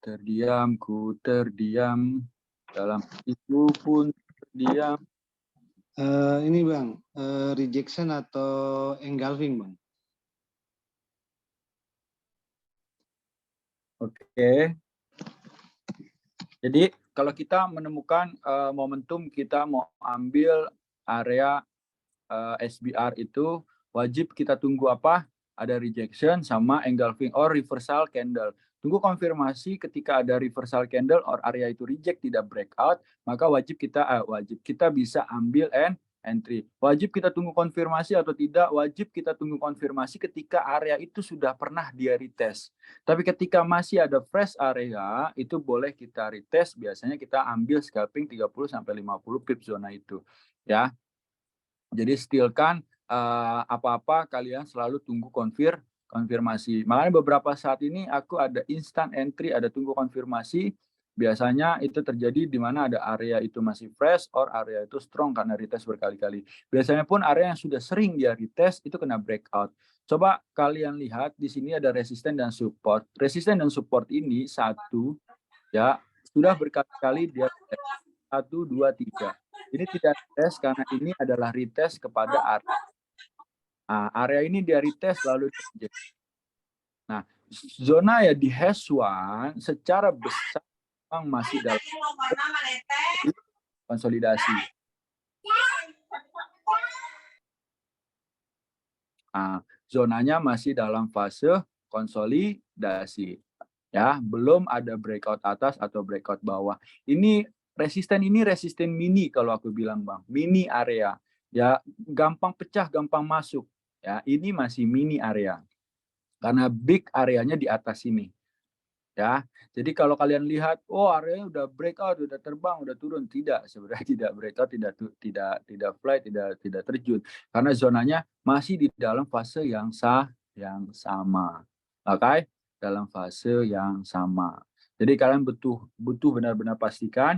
Terdiam, ku terdiam. Dalam itu pun terdiam. Ini Bang, rejection atau engulfing Bang? Oke. Jadi kalau kita menemukan momentum kita mau ambil area SBR itu, wajib kita tunggu apa? Ada rejection sama engulfing or reversal candle. Tunggu konfirmasi ketika ada reversal candle or area itu reject tidak breakout, maka wajib kita bisa ambil and entry. Wajib kita tunggu konfirmasi atau tidak? Wajib kita tunggu konfirmasi ketika area itu sudah pernah dia retest. Tapi ketika masih ada fresh area, itu boleh kita retest. Biasanya kita ambil scalping 30-50 pips zona itu. Ya. Jadi still kan apa-apa kalian selalu tunggu konfirmasi. Makanya beberapa saat ini aku ada instant entry, ada tunggu konfirmasi. Biasanya itu terjadi di mana ada area itu masih fresh or area itu strong karena retest berkali-kali. Biasanya pun area yang sudah sering dia retest itu kena breakout. Coba kalian lihat di sini ada resisten dan support. Resisten dan support ini satu ya sudah berkali-kali dia 1, 2, 3. Ini tidak retest karena ini adalah retest kepada area. Nah, area ini dia retest lalu dia. Nah, zona ya di H1 secara besar memang masih dalam konsolidasi. Nah, zonanya masih dalam fase konsolidasi. Ya, belum ada breakout atas atau breakout bawah. Ini resisten mini kalau aku bilang, Bang. Mini area. Ya, gampang pecah, gampang masuk. Ya, ini masih mini area. Karena big areanya di atas ini. Ya, jadi kalau kalian lihat, oh areanya udah breakout, udah terbang, udah turun, tidak, sebenarnya tidak breakout, tidak fly, tidak terjun, karena zonanya masih di dalam fase yang sama, oke, dalam fase yang sama. Jadi kalian butuh benar-benar pastikan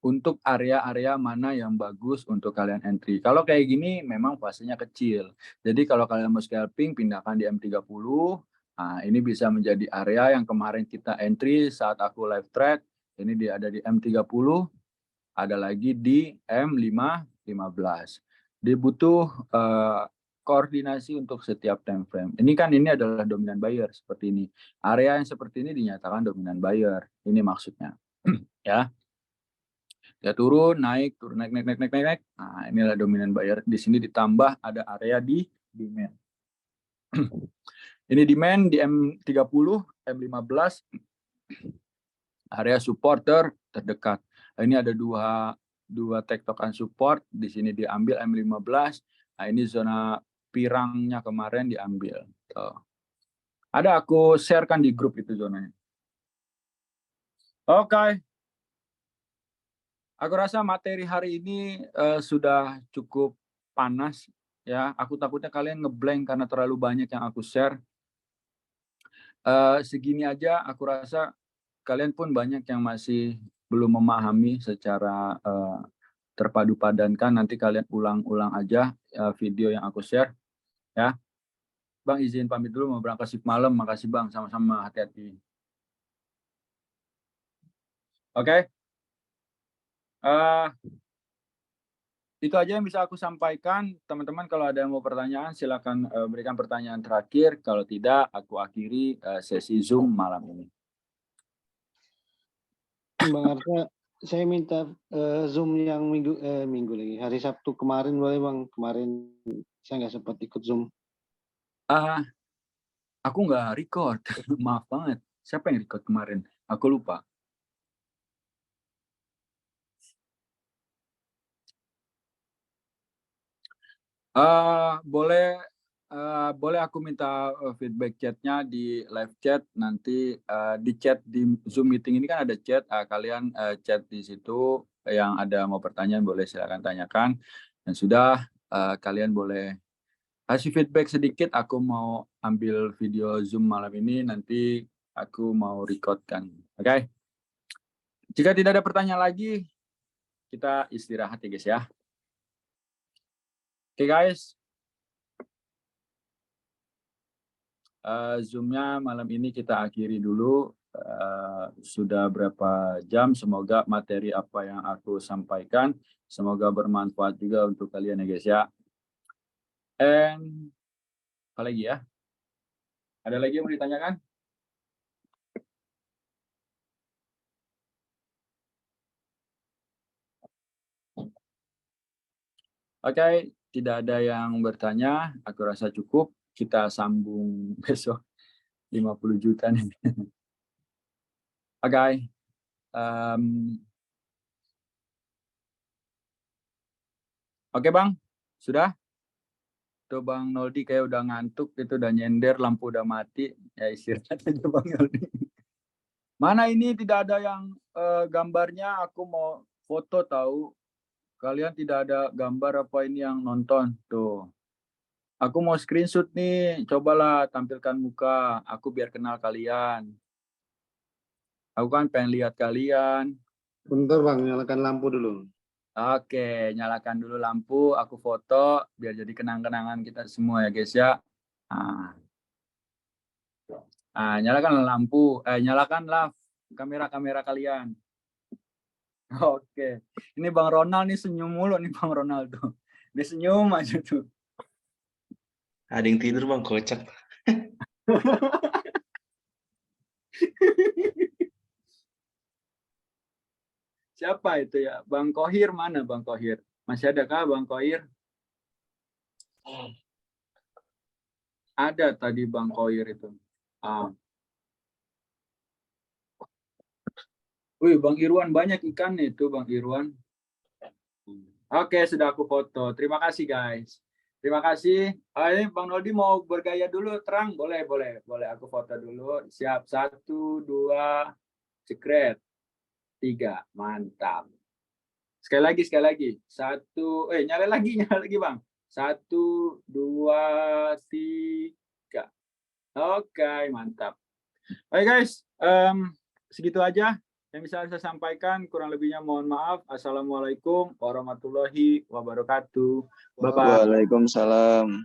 untuk area-area mana yang bagus untuk kalian entry. Kalau kayak gini memang fasenya kecil. Jadi kalau kalian mau scalping, pindahkan di M30. Nah, ini bisa menjadi area yang kemarin kita entry saat aku live trade. Ini dia ada di M30, ada lagi di M15. Dia butuh koordinasi untuk setiap time frame. Ini adalah dominan buyer seperti ini. Area yang seperti ini dinyatakan dominan buyer. Ini maksudnya. Ya. Ya turun, naik, turun, naik. Nah, inilah dominan buyer. Di sini ditambah ada area di demand. Ini demand di M30, M15, area support terdekat. Ini ada dua tektokan support. Di sini diambil M15. Nah, ini zona pirangnya kemarin diambil. Tuh. Ada aku sharekan di grup itu zonanya. Oke. Aku rasa materi hari ini sudah cukup panas. Ya, aku takutnya kalian ngeblank karena terlalu banyak yang aku share. Segini aja, aku rasa kalian pun banyak yang masih belum memahami secara terpadu padankan. Nanti kalian ulang-ulang aja video yang aku share. Ya, Bang izin pamit dulu mau berangkat shift malam. Makasih Bang, sama-sama, hati-hati. Oke. Itu aja yang bisa aku sampaikan. Teman-teman kalau ada yang mau pertanyaan, silakan berikan pertanyaan terakhir. Kalau tidak, aku akhiri sesi Zoom malam ini. Bang Arsa, saya minta Zoom yang minggu lagi. Hari Sabtu kemarin boleh Bang? Kemarin saya nggak sempat ikut Zoom. Aku nggak record. Maaf banget. Siapa yang record kemarin? Aku lupa. Boleh aku minta feedback chatnya di live chat nanti di chat di Zoom meeting ini kan ada chat, kalian chat di situ yang ada mau pertanyaan boleh silakan tanyakan dan sudah kalian boleh kasih feedback sedikit. Aku mau ambil video Zoom malam ini nanti aku mau recordkan, oke? Jika tidak ada pertanyaan lagi kita istirahat ya guys ya. Oke guys. Zoom-nya malam ini kita akhiri dulu. Sudah berapa jam, semoga materi apa yang aku sampaikan, semoga bermanfaat juga untuk kalian ya guys ya. And apa lagi ya? Ada lagi yang mau ditanyakan? Oke, tidak ada yang bertanya, aku rasa cukup. Kita sambung besok 50 juta nih. Oke. Oke Bang, sudah? Tuh Bang Noldi kayak udah ngantuk, itu udah nyender, lampu udah mati. Ya istirahat aja Bang Noldi. Mana ini tidak ada yang gambarnya, aku mau foto tahu. Kalian tidak ada gambar apa ini yang nonton? Tuh. Aku mau screenshot nih, cobalah tampilkan muka, aku biar kenal kalian. Aku kan pengen lihat kalian. Bentar Bang, nyalakan lampu dulu. Oke, nyalakan dulu lampu, aku foto, biar jadi kenang-kenangan kita semua ya guys ya. Nyalakan lampu, nyalakanlah kamera-kamera kalian. Oke, ini Bang Ronald nih senyum mulu nih Bang Ronaldo. Dia senyum aja tuh. Ada yang tidur Bang, kocak. Siapa itu ya? Bang Kohir mana Bang Kohir? Masih ada kah Bang Kohir? Ada tadi Bang Kohir itu. Wih, Bang Irwan banyak ikannya itu Bang Irwan. Oke, sudah aku foto. Terima kasih guys. Terima kasih. Ini Bang Noldi mau bergaya dulu, terang? Boleh, boleh. Boleh, aku foto dulu. Siap, 1, 2, secret. 3, mantap. Sekali lagi. 1, nyala lagi Bang. 1, 2, 3. Oke, mantap. Oke guys, segitu aja yang bisa saya sampaikan. Kurang lebihnya mohon maaf. Assalamualaikum warahmatullahi wabarakatuh. Bye-bye. Waalaikumsalam.